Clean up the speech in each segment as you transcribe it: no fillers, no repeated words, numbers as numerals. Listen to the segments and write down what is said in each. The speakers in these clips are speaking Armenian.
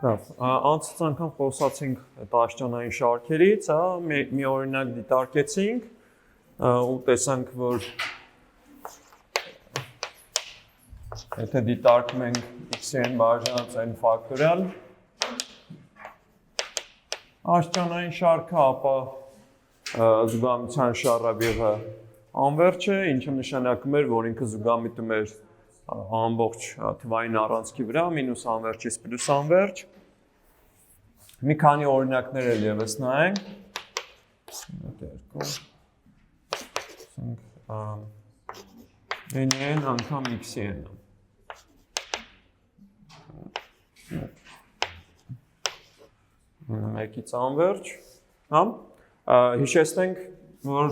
Անցած անգամ խոսացինք տաշճանային շարքերից, մի օրինակ դիտարկեցինք ու տեսանք, որ եթե դիտարկում ենք x-ին բաժանած n ֆակտորիալ տաշճանային շարքը, ապա զուգամիության շարավիղը անվերջ է, ինչը նշանակում էր, որ ինքը զուգամիտում էր ամբողջ թվային առանցքի վրա, մինուս անվերջից պլյուս անվերջ։ Մի քանի օրինակներ էլ ևս նայենք։ N-ն անգամ x-ի n։ Մեկից անվերջ։ Հիշեցնենք, որ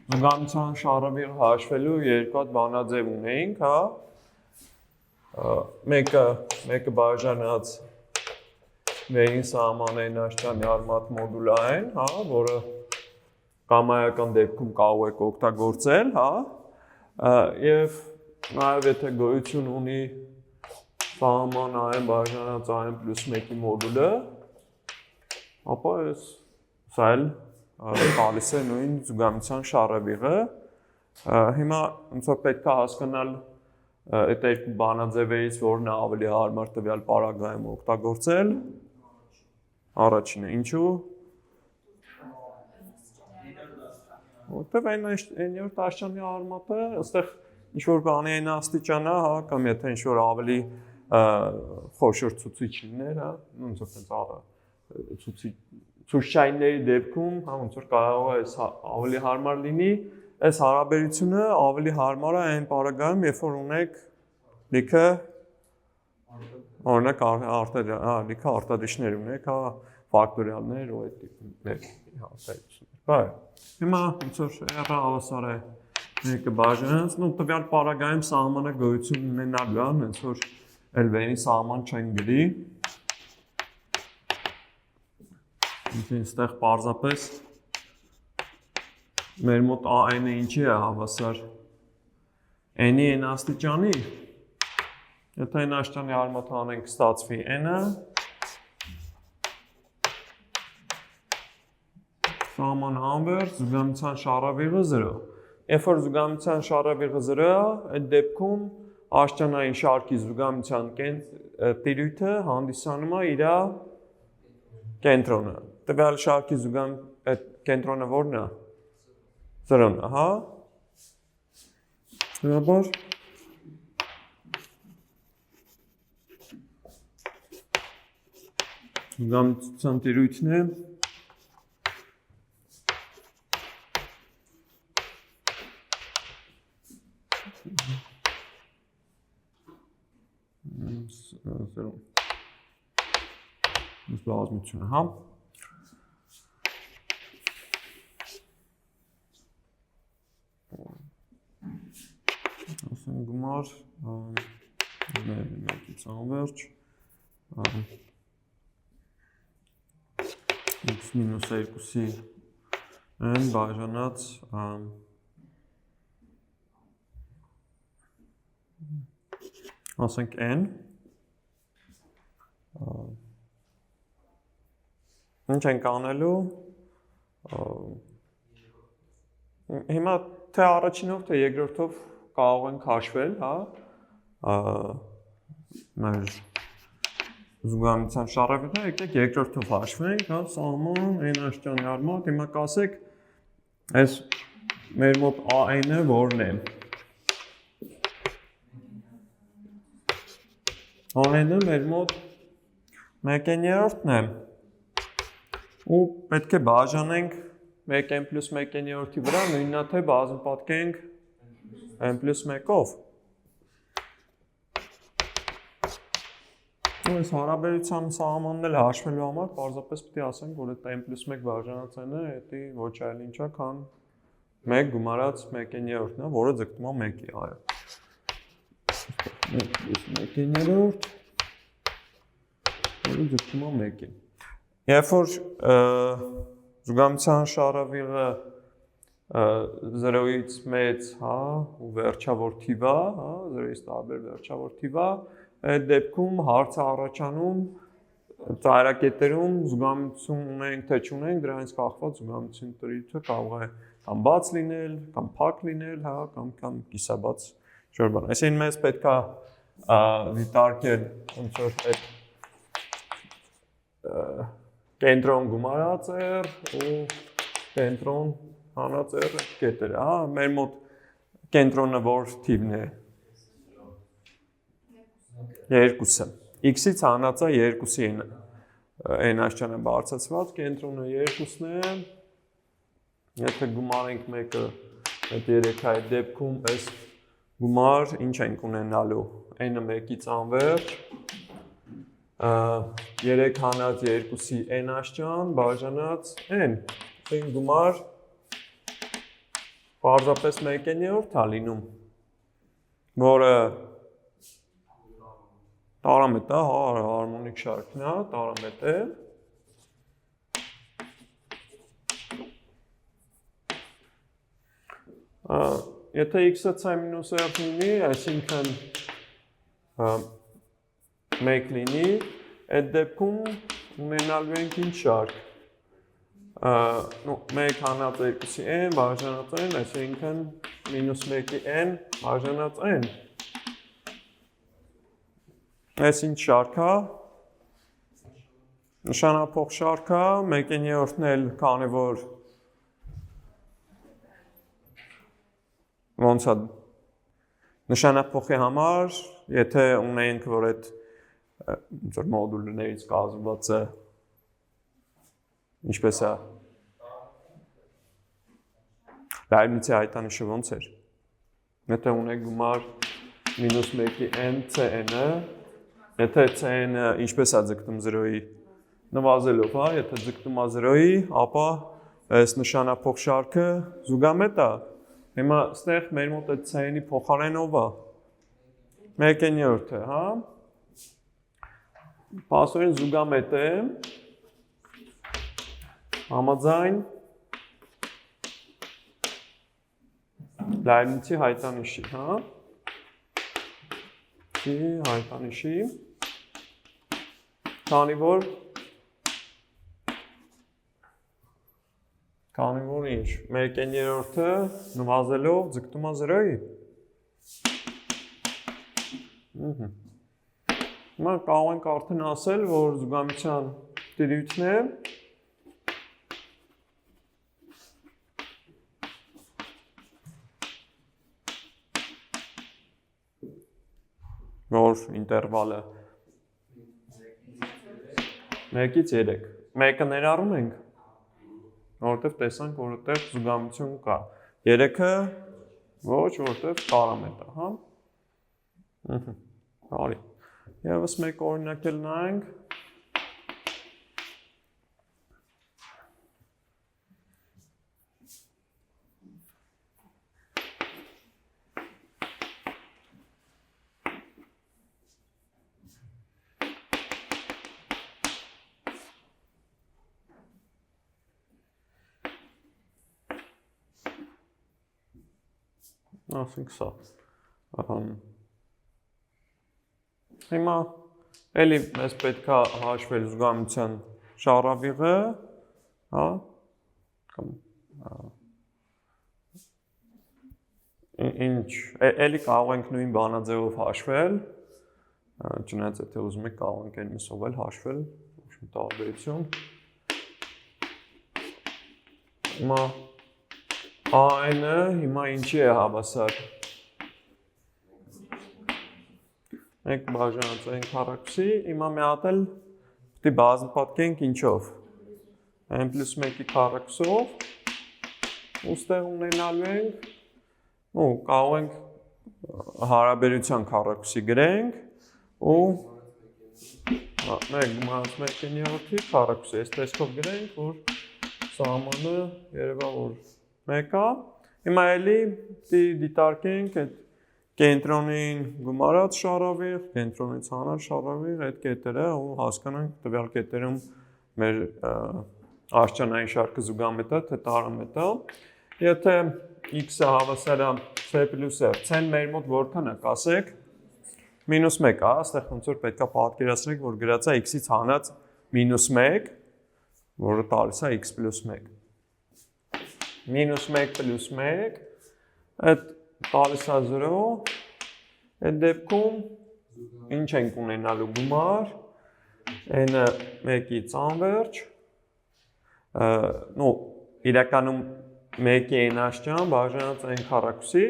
զուգամիության շարավիղը հաշվելու երկու հատ բանաձև ունեինք, մեկը բաժանած վերին սահմանային աշտանի արմատ մոդուլ n, որը կամայական դեպքում կարող եք օգտագործել, եւ նաեւ եթե գոյություն ունի սահման n բաժանած n պլյուս 1-ի մոդուլը, ապա սա էլ տալիս է նույն զուգամիության շարավիղը։ Հիմա ոնց որ պետք է հասկանալ այդ երկու բանաձևերից որն է ավելի հարմար տվյալ պարագայում օգտագործել։ Առաջինը, ինչու՞։ Որտեւ n-րդ տաշճանի արմատը այստեղ ինչ որ բանի n աստիճան է, կամ եթե ինչ որ ավելի խոշոր ցուցիչ լիներ, ոնց որ ցուցչայինների դեպքում, ոնց որ կարող է ավելի հարմար լինի, այս հարաբերությունը ավելի հարմար է այն պարագայում, երբ որ ունեք լիքը օրինակ լիքը արտադրիչներ ունեք, ֆակտորիալներ ու այդ տիպներ հարաբերություններ։ Հիմա ոնց որ r-ը հավասար է մեկը բաժանած, տվյալ պարագայում սահմանը գոյություն ունենալու է, ոնց որ L-ին սահման չեն գրի։ Այստեղ պարզապես մեր մոտ n-ը ինչի է հավասար, n-ի n աստիճանի, եթե n աշտանի արմատը անենք ստացվի n-ը, սահման անվերջ, զուգամիության շարավիղը 0։ Երբ որ զուգամիության շարավիղը 0 է, այդ դեպքում աշտանային շարքի զուգամիության տիրույթը հանդիսանում է իր կենտրոնը։ Տվյալ շարքի կենտրոնը որն է։ 0-ն է, Բնաբար զուգամիության տիրույթն է բազմությունը, ասենք գումար, մեկից անվերջ, x մինուս 2-ի n բաժանած ասենք n, ինչ ենք անելու, հիմա թե առաջինով, թե երկրորդով կարող ենք հաշվել, մեր զուգամիության շարավիղը, եկեք երկրորդով հաշվենք, սահման, n աշտանի արմատ, հիմա կասեք, այս մեր մոտ n-ը որն է։ n-ը մեր մոտ 1/3-ն է, ու պետք է բաժանենք 1n պլյուս 1/3-ի վրա, նույնն է թե բազմապատկենք n պլյուս 1-ով։ Այս հարաբերության սահմանն էլ հաշվելու համար պարզապես պետք է ասենք, որ այդ n պլյուս 1 բաժանած n-ը էդի ոչ այլ ինչ է, քան 1 գումարած 1/3-ն է, որը ձգտում է 1-ի, այո։ 1 պլյուս 1/3, որը ձգտում է 1-ի։ Երբ որ զուգամիության շարավիղը 0-ից մեծ, ու վերջավոր թիվ է, 0-ից տարբեր վերջավոր թիվ է, այդ դեպքում հարց է առաջանում ծայրակետերում զուգամություն ունենք, թե չունենք, դրանից կախված զուգամություն դրույթը կարող է կամ բաց լինել, կամ փակ լինել, հա, կամ կիսաբաց ինչ-որ բան։ Այսինքն մեզ պետք է դիտարկել ոնց որ այդ կենտրոն գումարածեր ու կենտրոն հանածեր կետերը, հա, մեր մոտ կենտրոնը որ թիվն է։ 2-ը։ X-ից հանածը 2-ի n աշճանը բարձրացված, կենտրոնը 2-ն է։ Եթե գումարենք մեկը այդ 3-ի դեպքում այս գումար ինչ ենք ունենալու, n-ը 1-ից անվերջ 3 հանած 2-ի n աշճան բաժանած n, այն գումար պարզապես 1/9 է լինում, որը տարամետ է, հարմոնիկ շարքն է, տարամետ է։ Եթե x-ը c-r լինի, այսինքն 1 լինի, այդ դեպքում ունենալու ենք ինչ շարք։ 1 հանած 2-ի n բաժանած n, այսինքն -1-ի n բաժանած n։ Այս ինչ շարք է, նշանափող շարք է, 1/9-ն էլ քանի որ ոնց է նշանափողի համար, եթե ունենք, որ այդ մոդուլներից կազմված է, ինչպես է, Լայբնիցի հայտանիշը ոնց էր, եթե ունենք գումար -1-ի n cn-ը, եթե cn-ը ինչպես է ձգտում 0-ի նվազելով, հա, եթե ձգտում է 0-ի, ապա այս նշանափող շարքը զուգամետ է։ Հիմա ստեղ մեր մոտ այդ cn-ի փոխարենով է 1/9-ը, հա։ Պասորեն զուգամետ է, համաձայն Լայբնիցի հայտանիշի, հա։ Հայտանիշի, քանի որ ինչ, 1/9-ը նվազելով ձգտում է 0-ի։ Հիմա կարող ենք արդեն ասել, որ զուգամության տիրույթն է որ ինտերվալը 1-ից 3, մեկը ներառում ենք, որովհետև տեսանք, որ այդտեղ զուգամություն կա, 3-ը ոչ, որովհետև տարամետ է, հա։ Բարի, ևս մեկ օրինակ էլ նայենք, ասենք սա, հիմա էլի մեզ պետք է հաշվել զուգամության շարավիղը, հա, ինչ, էլի կարող ենք նույն բանաձևով հաշվել, չնայած եթե ուզում եք կարող ենք այն միսով էլ հաշվել, ոչ մի տարբերություն, հիմա AN-ը հիմա ինչի է հավասար, մենք բաժանած ենք քառակուսի, հիմա մի հատ էլ պետք է բազմապատկենք ինչով, n+1-ի քառակուսով, ու ստեղ ունենալու ենք, կարող ենք հարաբերության քառակուսի գրենք, ու 1/1/9-ի քառակուսի, այս տեսքով գրենք, որ սահմանը երևա որ 1 է, հիմա էլի դիտարկենք այդ կենտրոնին գումարած շարավիղ, կենտրոնից հանած շարավիղ, այդ կետերը ու հասկանանք տվյալ կետերում մեր աշճանային շարքը զուգամետ է, թե տարամետ է։ Եթե x-ը հավասար է c+r, c-ն մեր մոտ որքան է, կասեք, -1 է, այստեղ ոնց որ պետք է պատկերացնենք, որ գրած է x-ից հանած -1, որը տալիս է x + 1։ -1 + 1, այդ տալիս է 0, այդ դեպքում ինչ ենք ունենալու գումար, n-ը 1-ից անվերջ, իրականում 1-ի n-աշճան բաժանած n քառակուսի,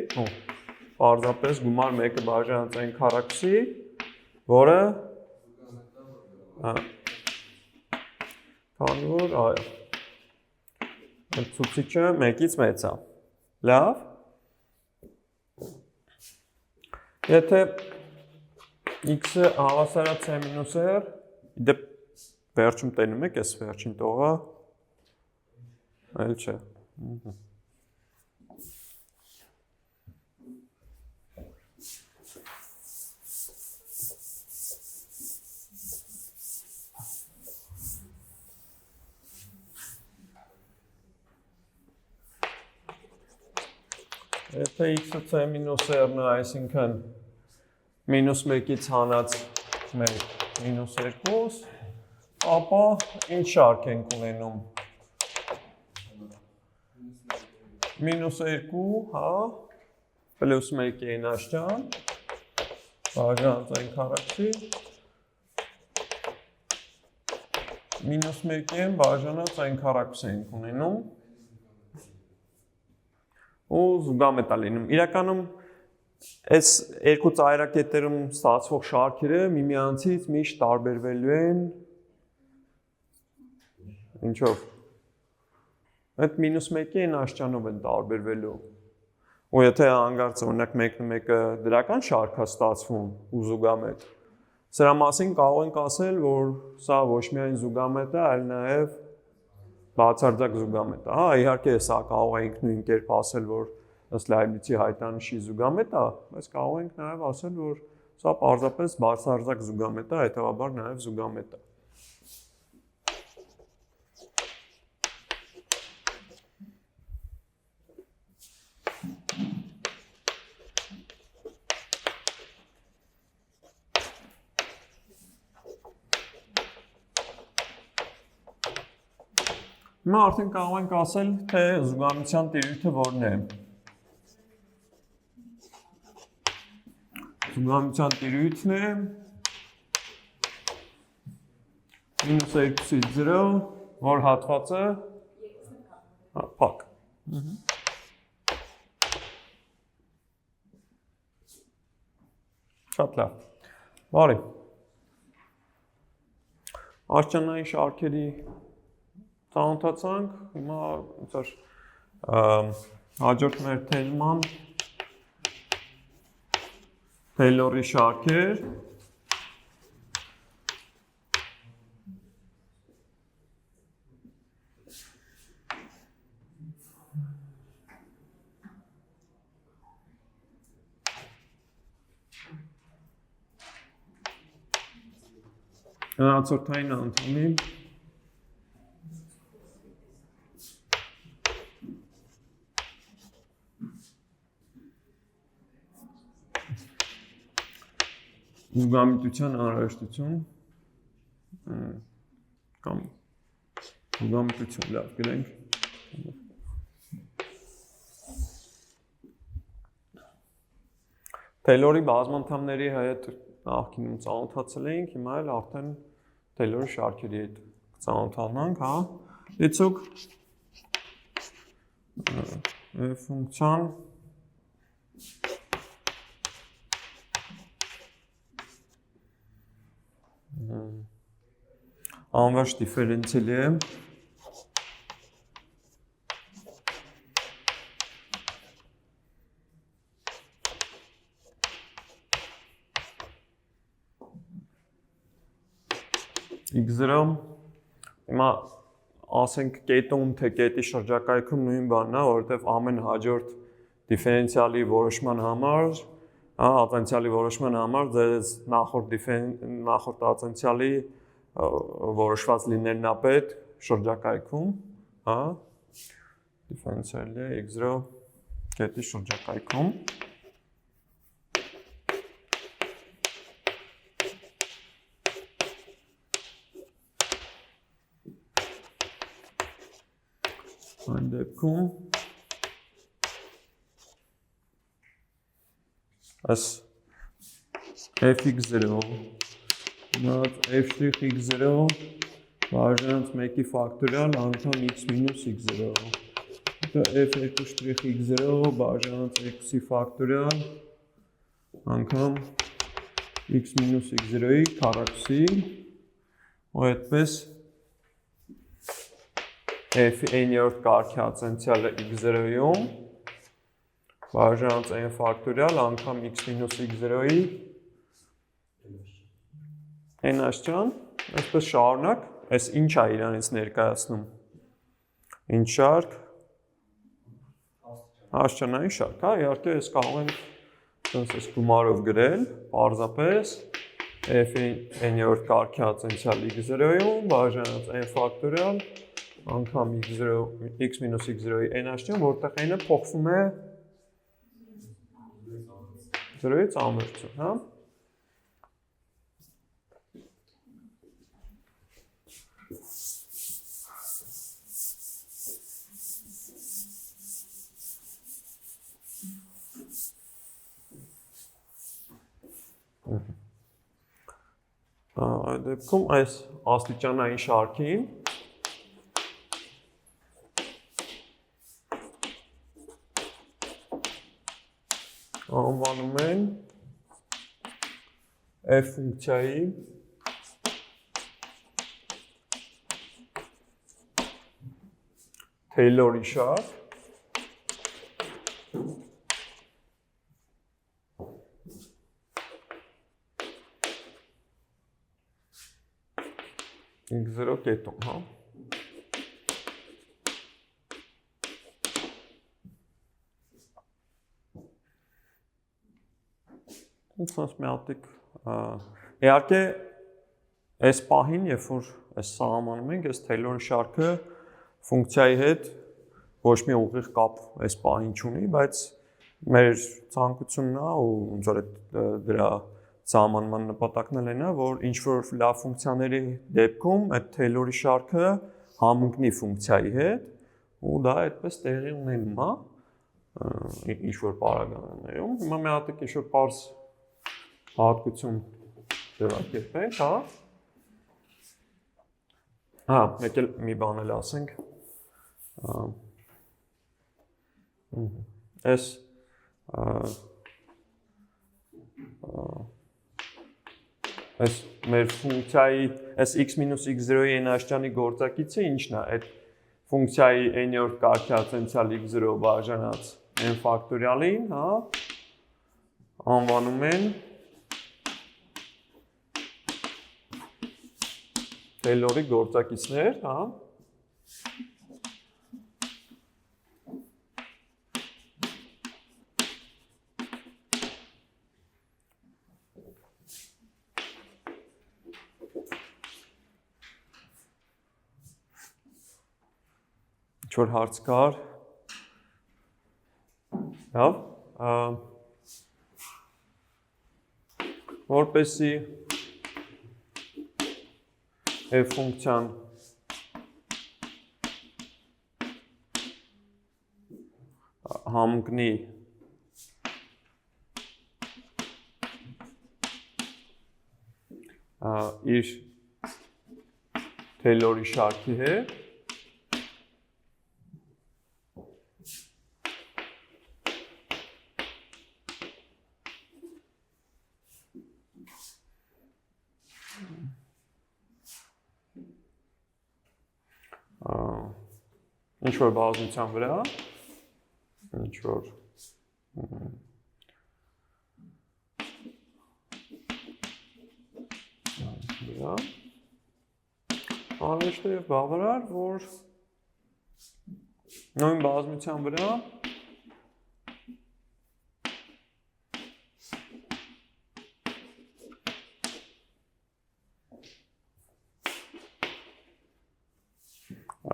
պարզապես գումար 1-ը բաժանած n քառակուսի, որը քանի որ այո, այդ ցուցիչը 1-ից մեծ է։ Լավ։ Եթե x-ը հավասար է c-r, դե վերջում տենում եք, այս վերջին տողը, այլ չէ։ Եթե x-ը c-r-ն է, այսինքն -1-ից հանած 1 -2, ապա ինչ շարք ենք ունենում։ -2, հա, +1-ի n-աշճան, բաժանած n քառակուսի, -1-ի n բաժանած n քառակուսի ենք ունենում, ու զուգամետ է լինում։ Իրականում այս երկու ծայրակետերում ստացվող շարքերը միմյանցից միշտ տարբերվելու են ինչով։ Այդ -1-ի n-աշճանով են տարբերվելու։ Ու եթե հանգարց օրինակ 1-1-ը դրական շարք է ստացվում ու զուգամետ, սրա մասին կարող ենք ասել, որ սա ոչ միայն զուգամետ է, այլ նաև բացարձակ զուգամետ է։ Հա, իհարկե սա կարող ենք նույն կերպ ասել, որ ըստ Լայբնիցի հայտանիշի զուգամետ է, բայց կարող ենք նաև ասել, որ սա պարզապես բացարձակ զուգամետ է, հետևաբար նաև զուգամետ է։ Հիմա արդեն կարող ենք ասել, թե զուգամության տիրույթը որն է։ Զուգամության տիրույթն է -2-ից 0, որ հատվածը փակ։ Շատ լավ։ Բարի։ Աշճանային շարքերի ծանոթացանք, հիմա հաջորդ մեր թեման Թեյլորի շարքեր։ Հնացորդային անդամի զուգամտության անհրաժեշտություն կամ զուգամտություն, լավ գրենք։ Թեյլորի բազմանդամների հետ նախկինում ծանոթացել էինք, հիմա էլ արդեն Թեյլորի շարքերի հետ ծանոթանանք, հա։ Լիցուկ ֆունկցիան անվերջ դիֆերենցիալի է x0, հիմա ասենք կետում թե կետի շրջակայքում նույն բանն է, որովհետև ամեն հաջորդ դիֆերենցիալի որոշման համար, ատենցիալի որոշման համար ձեզ նախորդ ատենցիալի որոշված լինելն է պետք շրջակայքում, հա, դիֆերենցիալի x0 կետի շրջակայքում։ Այն դեպքում այս fx0 նոտ f'(x0) բաժանած 1-ի ֆակտորիալ անգամ x մինուս x0 f2'(x0) բաժանած x-ի ֆակտորիալ անգամ x մինուս x0-ի քառակուսի ու այդպես f(n)-րդ կարգի ացենցիալը x0-ում բաժանած n ֆակտորիալ անգամ x մինուս x0-ի n-աշճան, այսպես շարունակ, այս ինչ է իրանից ներկայացնում, ինչ շարք, աշճանային շարք, իհարկե ես կարող եմ այս գումարով գրել, պարզապես f(n)-րդ կարգի ացենցիալ x0-ում բաժանած n ֆակտորիալ անգամ x մինուս x0-ի n-աշճան, որտեղ n-ը փոխվում է 0-ից ամբողջություն, հա? Այդ դեպքում այս աստիճանային շարքին անվանում են f ֆունկցիայի Թեյլորի շարք x0 կետում, հա։ Ոնց մի հատիկ, իհարկե, այս պահին, երբ որ այս սահմանում ենք, այս Թեյլորի շարքը ֆունկցիայի հետ ոչ մի ուղիղ կապ այս պահին չունի, բայց մեր ցանկությունն է ու ոնց որ դրա սահմանման նպատակն էլ այն է, որ ինչ որ լավ ֆունկցիաների դեպքում այդ Թեյլորի շարքը համընկնի ֆունկցիայի հետ ու դա այդպես տեղի ունենում է ինչ որ պարագաներում։ Հիմա մի հատ ինչ որ պարզ հատկություն ձևակերպենք, հա։ Հա, մեկ էլ մի բան էլ ասենք։ Այս մեր ֆունկցիայի, այս x մինուս x0-ի n-աշճանի գործակիցը ինչն է, այդ ֆունկցիայի n-րդ կարգի ացենցիալ x0 բաժանած n ֆակտորիալին, հա, անվանում են Թեյլորի գործակիցներ, հա։ Ինչ-որ հարց կար, լավ, որպեսզի f ֆունկցիան համընկնի իր Թեյլորի շարքի հետ, ինչ որ բազմության վրա, ինչ որ վրա, անհեշտ է բավարար, որ նույն բազմության վրա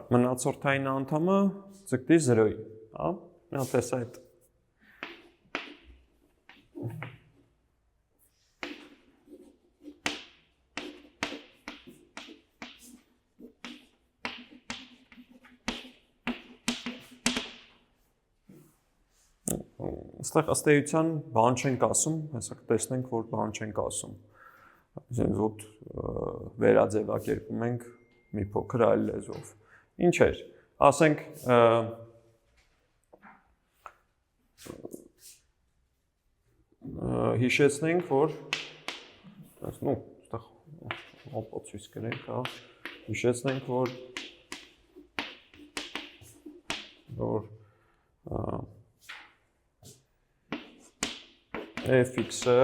մնացորդային անդամը ձգտի 0-ի, հա, մի հատ էս այդ Այստեղ ըստ էության բան չենք ասում, հեսա կտեսնենք, որ բան չենք ասում։ Այսինքն ոտ վերաձևակերպում ենք մի փոքր այլ լեզվով։ Ինչ էր։ Ասենք հիշեցնենք, որ այստեղ օպոցյուս գրենք, հա։ Հիշեցնենք, որ fx-ը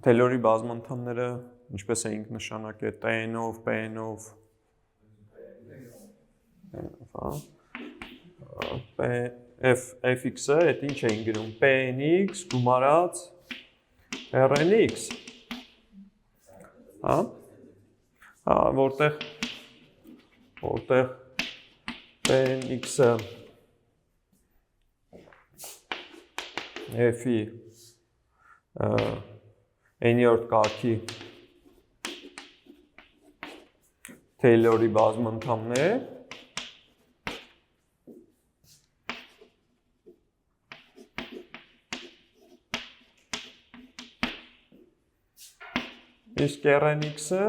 Taylor-ի բազմանդամները ինչպես էինք նշանակել t-նով, p-նով, fx-ը այդ ինչ էին գրում p-nx գումարած r-nx, հա, որտեղ p-nx-ը f-ի n-րդ կարգի Taylor-ի բազմանդամն է, իսկ r-nx-ը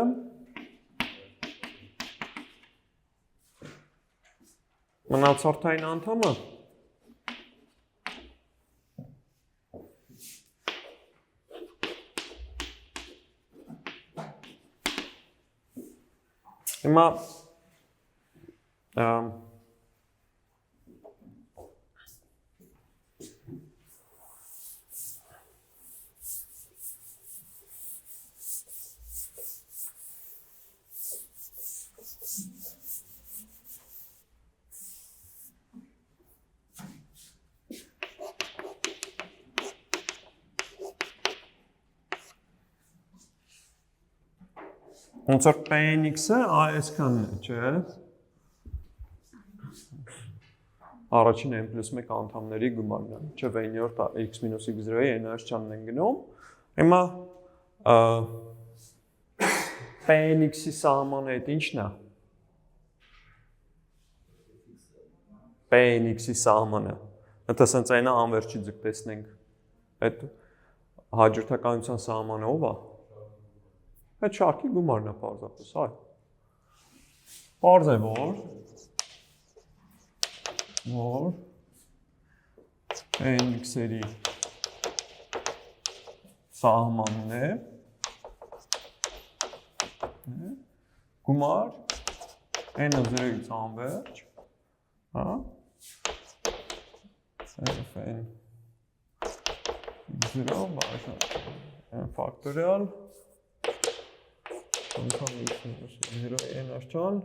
մնացորդային անդամը հիմա ոնց որ p-nx-ը այսքանն է, չէ՞։ Առաջին n+1 անդամների գումարն է, չէ՞ n-րդ x-x0-ի n-աշճանն են գնում։ Հիմա p-nx-ի սահմանը այդ ի՞նչն է։ P-nx-ի սահմանը։ Դա սենց այնա անվերջի ձգտեցնենք։ Այդ հաջորդականության սահմանը ով է։ Այդ շարքի գումարն է պարզապես, այ։ Պարզ է, որ n-երի սահմանն է, գումար n-ը 0-ից անվերջ, հա, fn 0 n ֆակտորիալ անգամ x-0 n աշճան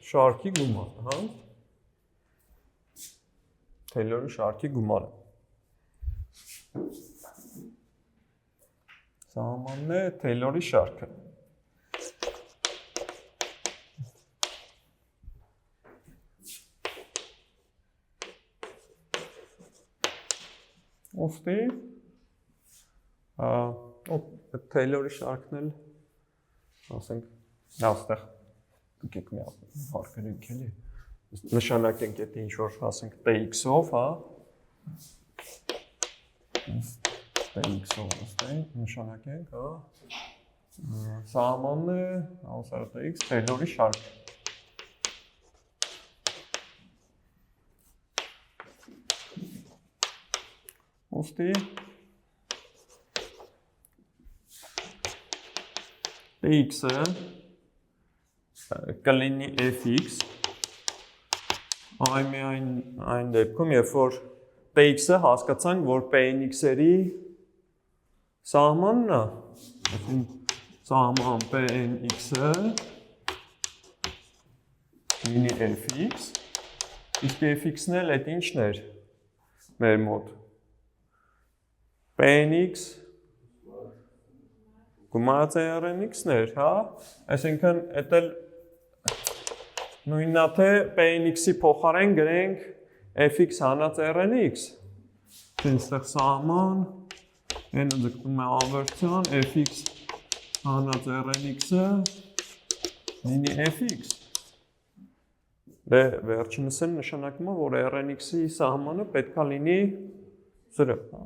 շարքի գումարը, հա, Taylor-ի շարքի գումարը։ Սահմանն է Taylor-ի շարքը։ Ոստի Taylor-ի շարքն էլ ասենք այստեղ կգեք մի հարկերենք էլի նշանակենք այդ ինչ որ ասենք tx-ով, հա tx-ով ասենք նշանակենք, հա սահմանն է ասած x Taylor-ի շարք։ Ոստի x-ը կլինի fx այն դեպքում, երբ որ tx-ը հասկացանք, որ pnx-երի սահմանն է, սահման pnx-ը լինի fx, իսկ fx-ն էլ այդ ինչն էր մեր մոտ, pnx գումարած է rnx-ն էր, հա, այսինքն էդ էլ նույնն է թե pnx-ի փոխարեն գրենք fx հանած rnx, այստեղ սահման, n-ը ձգտում է անվերցյան, fx հանած rnx-ը լինի fx, դե վերջինս են նշանակում է, որ Rn(x)-ի սահմանը պետք է լինի 0, հա։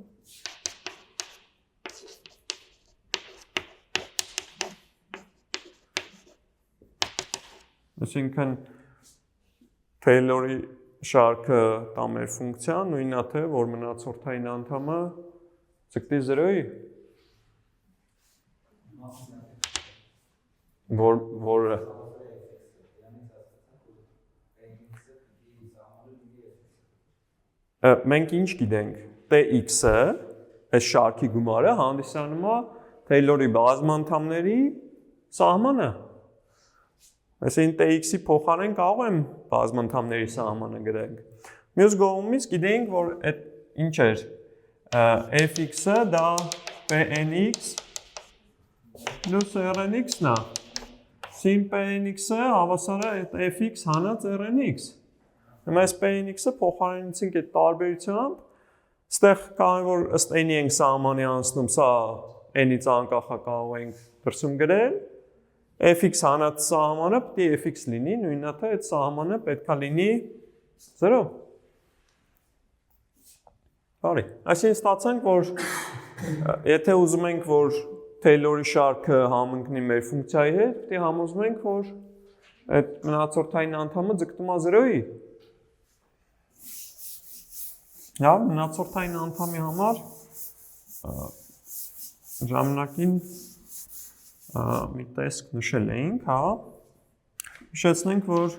Այսինքն Taylor-ի շարքը տա մեր ֆունկցիա, նույնն է թե, որ մնացորդային անդամը ձգտի 0-ի, որը մենք ինչ գիտենք, tx-ը, այս շարքի գումարը հանդիսանում է Taylor-ի բազմանդամների սահմանը։ Այսինքն tx-ի փոխարեն կարող եմ բազմանդամների սահմանը գրենք։ Մյուս կողմից գիտենք, որ այդ ինչ էր, fx-ը դա pnx plus rnx-ն է։ Sin pnx-ը հավասար է այդ fx հանած rnx։ Հիմա այս pnx-ը փոխարինեցինք այդ տարբերությամբ, այստեղ կարող որ ըստ n-ի ենք սահմանի անցնում, սա n-ից անկախ է կարող ենք դրսում գրել։ fx հանած սահմանը պետք է fx լինի, նույնն է թե այդ սահմանը պետք է լինի 0։ Բարի, այսինքն ստացանք, որ եթե ուզում ենք, որ Taylor-ի շարքը համընկնի մեր ֆունկցիայի հետ, պետք է համոզում ենք, որ այդ մնացորդային անդամը ձգտում է 0-ի։ Հա, մնացորդային անդամի համար ժամանակին մի տեսք նշել էինք, հա, հիշեցնենք, որ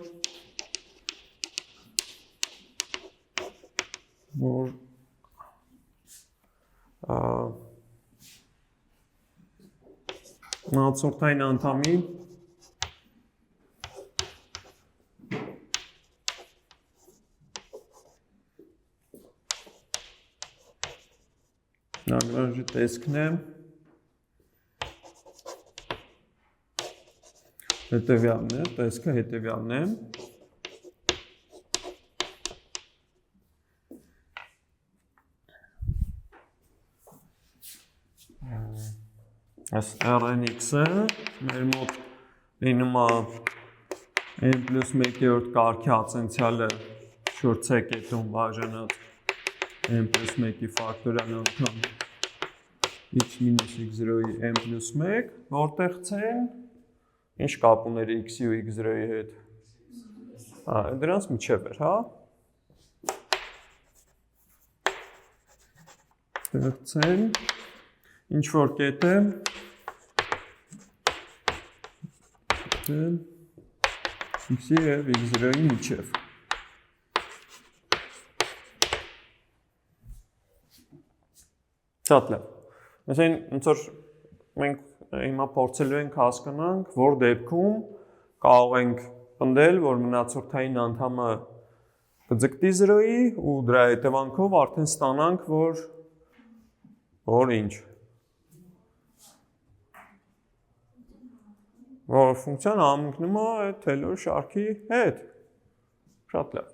մնացորդային անդամի Լագրանժի տեսքն է հետևյալն է, տեսքը հետևյալն է։ Այս Rnx-ը մեր մոտ լինում է n plus 1-րդ կարգի ացենցիալը շուրջ c կետում բաժանած n plus 1-ի ֆակտորիալ անգամ x minus x0-ի n plus 1, որտեղ c-ն ինչ կապ ուներ x-ի ու x0-ի հետ։ Դրանց միջև էր, հա։ C-ն ինչ որ կետ է x-ի և x0-ի միջև։ Շատ լավ։ Այսինքն, ոնց որ մենք հիմա փորձելու ենք հասկանանք, որ դեպքում կարող ենք պնդել, որ մնացորդային անդամը կձգտի 0-ի ու դրա հետևանքով արդեն ստանանք, որ ինչ։ Որ ֆունկցիան համընկնում է այդ Taylor շարքի հետ։ Շատ լավ։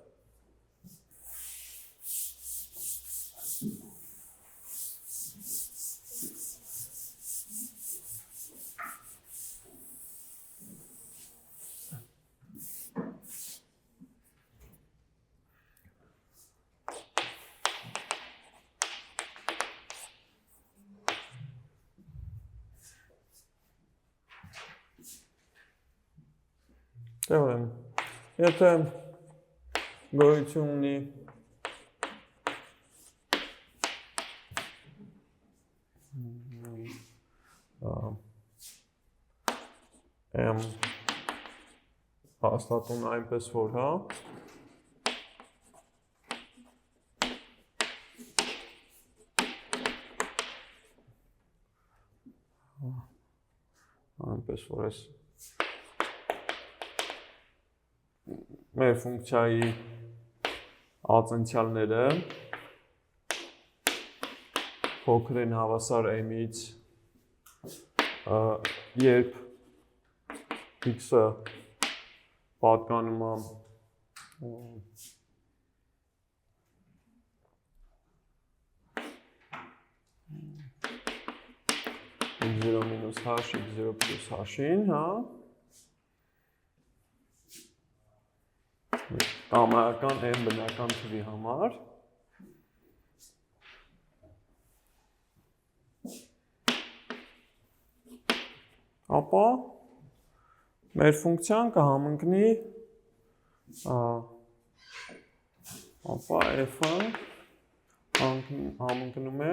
Դե եթե գոյություն ունի m հաստատուն այնպես որ, հա, այնպես որ ես մեր ֆունկցիայի ացենցիալները փոքր են հավասար m-ից, երբ x-ը պատկանում է 0 minus h, x0 plus h-ին, հա, կամայական n բնական թվի համար ապա մեր ֆունկցիան կհամընկնի ապա f-ը համընկնում է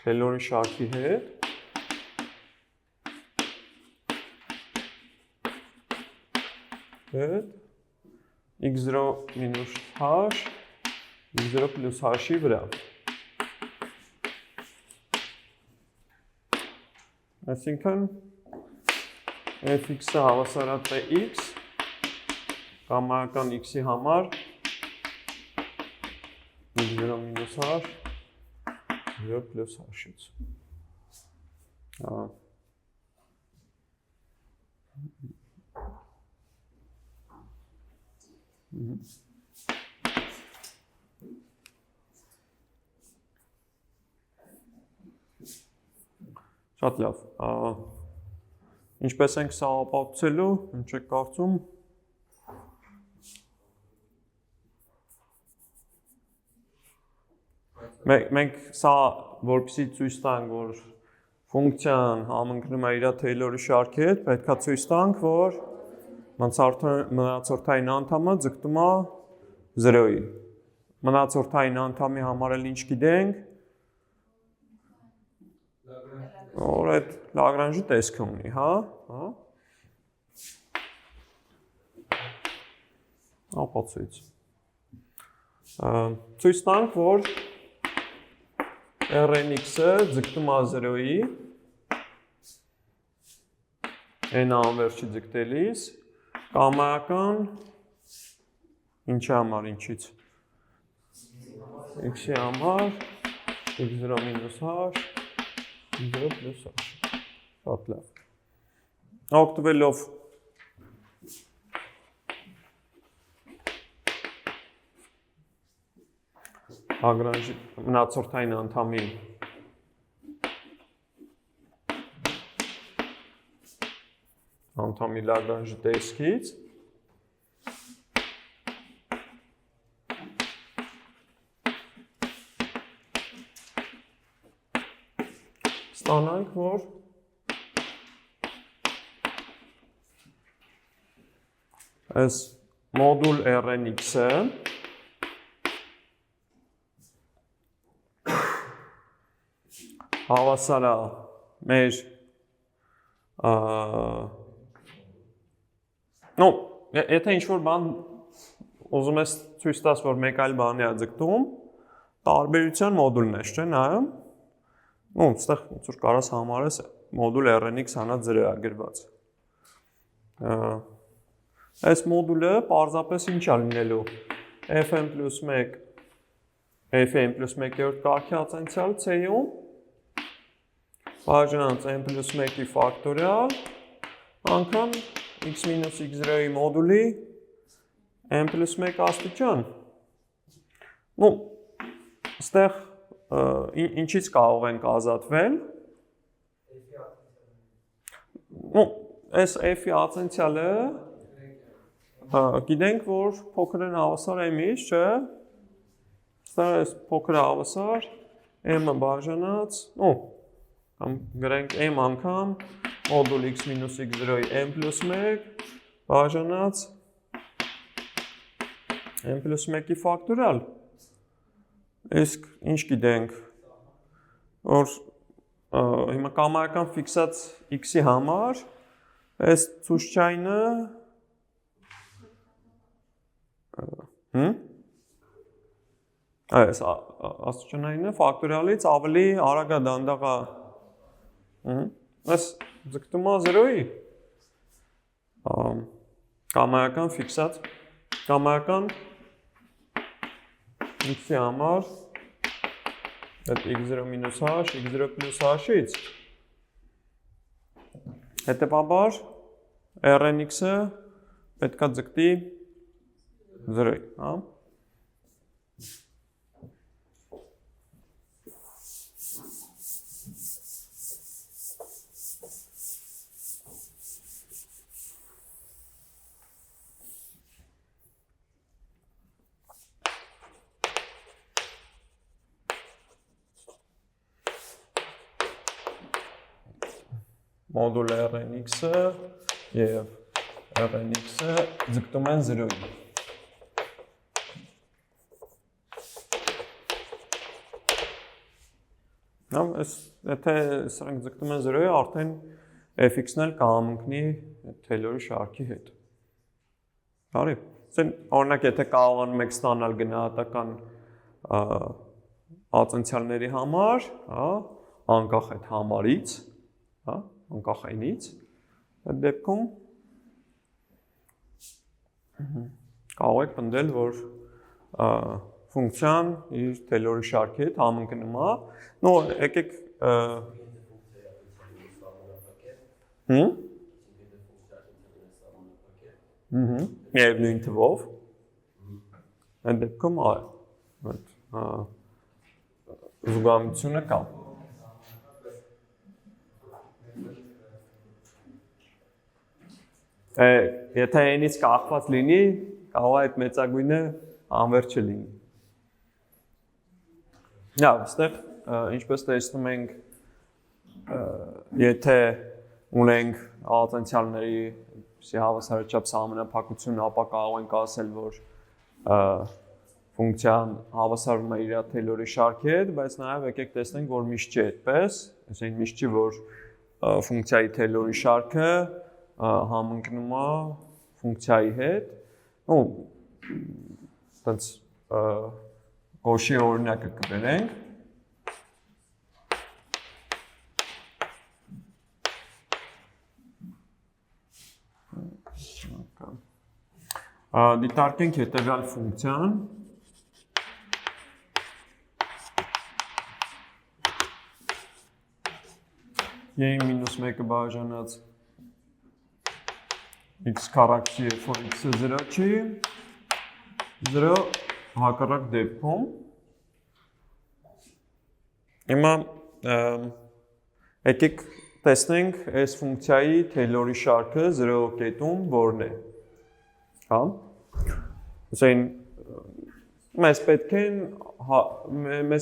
Taylor-ի շարքի հետ x0 մինուս h x0 պլյուս h-ի վրա այսինքն fx-ը հավասարած է x կամայական x-ի համար x0 մինուս h 0 պլյուս h-ից Շատ լավ, ինչպես ենք սա ապացուցելու, ինչ եք կարծում մենք սա որպեսզի ցույց տանք, որ ֆունկցիան համընկնում է իր Taylor-ի շարքի հետ, պետք է ցույց տանք, որ մնացորդային անդամը ձգտում է 0-ի։ Մնացորդային անդամի համար էլ ինչ գիտենք, որ այդ Lagrange-ի տեսքը ունի, հա? Ապացույց։ Ցույց տանք, որ Rnx-ը ձգտում է 0-ի, n անվերջի ձգտելիս, կամայական ինչի համար, ինչից։ x-ի համար, x0 մինուս h, x0 պլյուս h։ Շատ լավ։ Օգտվելով Lagrange մնացորդային անդամի Lagrange տեսքից ստանանք, որ այս մոդուլ Rnx-ը հավասար է մեր եթե ինչ-որ բան ուզում ես ցույց տաս, որ մեկ այլ բանի է ձգտում, տարբերության մոդուլն է, չէ՞, նայում։ Այստեղ ոնց որ կարաս համարես մոդուլ Rnx հանած 0 է գրված։ Այս մոդուլը պարզապես ինչ է լինելու fn պլյուս 1 fn պլյուս 1-րդ կարգի ացենցիալ c-ում բաժանած n պլյուս 1-ի ֆակտորիալ անգամ x մինուս x0-ի մոդուլի n պլյուս 1 աստիճան։ Այստեղ ինչից կարող ենք ազատվել։ Այս f-ի ացենցիալը գիտենք, որ փոքր n հավասար m-ից, չէ։ Այստեղ այս փոքր հավասար m-ը բաժանած, գրենք m անգամ մոդուլ x մինուս x0-ի n պլյուս 1 բաժանած n պլյուս 1-ի ֆակտորիալ։ Իսկ ինչ գիտենք, որ հիմա կամայական ֆիքսած x-ի համար այս ցուցչայինը այս աստիճանայինը ֆակտորիալից ավելի արագ է դանդաղ է։ Այս ձգտում է 0-ի կամայական ֆիքսած կամայական x-ի համար այդ x0 մինուս h, x0 պլյուս h-ից հետևաբար Rnx-ը պետք է ձգտի 0-ի, հա։ մոդուլ RNX-ը և RNX-ը ձգտում են 0-ի։ Եթե սրանք ձգտում են 0-ի, արդեն fx-ն էլ կհամընկնի Taylor-ի շարքի հետ։ Բարի, օրինակ եթե կարողանում եք ստանալ գնահատական ատենցիալների համար, անկախ այդ համարից, անկախ այնից, այդ դեպքում կարող եք պնդել, որ ֆունկցիան իր Taylor-ի շարքի հետ համընկնում է, նո եկեք միևնույն թվով, այդ դեպքում զուգահեռությունը կա։ Եթե այնից կախված լինի, կարող է այդ մեծագույնը անվերջը լինի։ Այստեղ, ինչպես տեսնում ենք, եթե ունենք ատենցիալների հավասարաչափ սահմանափակություն, ապա կարող ենք ասել, որ ֆունկցիան հավասարվում է իր Taylor-ի շարքի հետ, բայց նաև եկեք տեսնենք, որ միշտ չի այդպես, այսինքն միշտ չի, որ ֆունկցիայի Taylor-ի շարքը համընկնում է ֆունկցիայի հետ, այտենց Cauchy օրինակը կբերենք, դիտարկենք հետևյալ ֆունկցիան, y-1-ը բաժանած x քառակուսի երբ որ x-ը 0 չի, 0 հակառակ դեպքում։ Հիմա եկեք տեսնենք այս ֆունկցիայի Taylor-ի շարքը 0 կետում որն է։ Այսինքն մեզ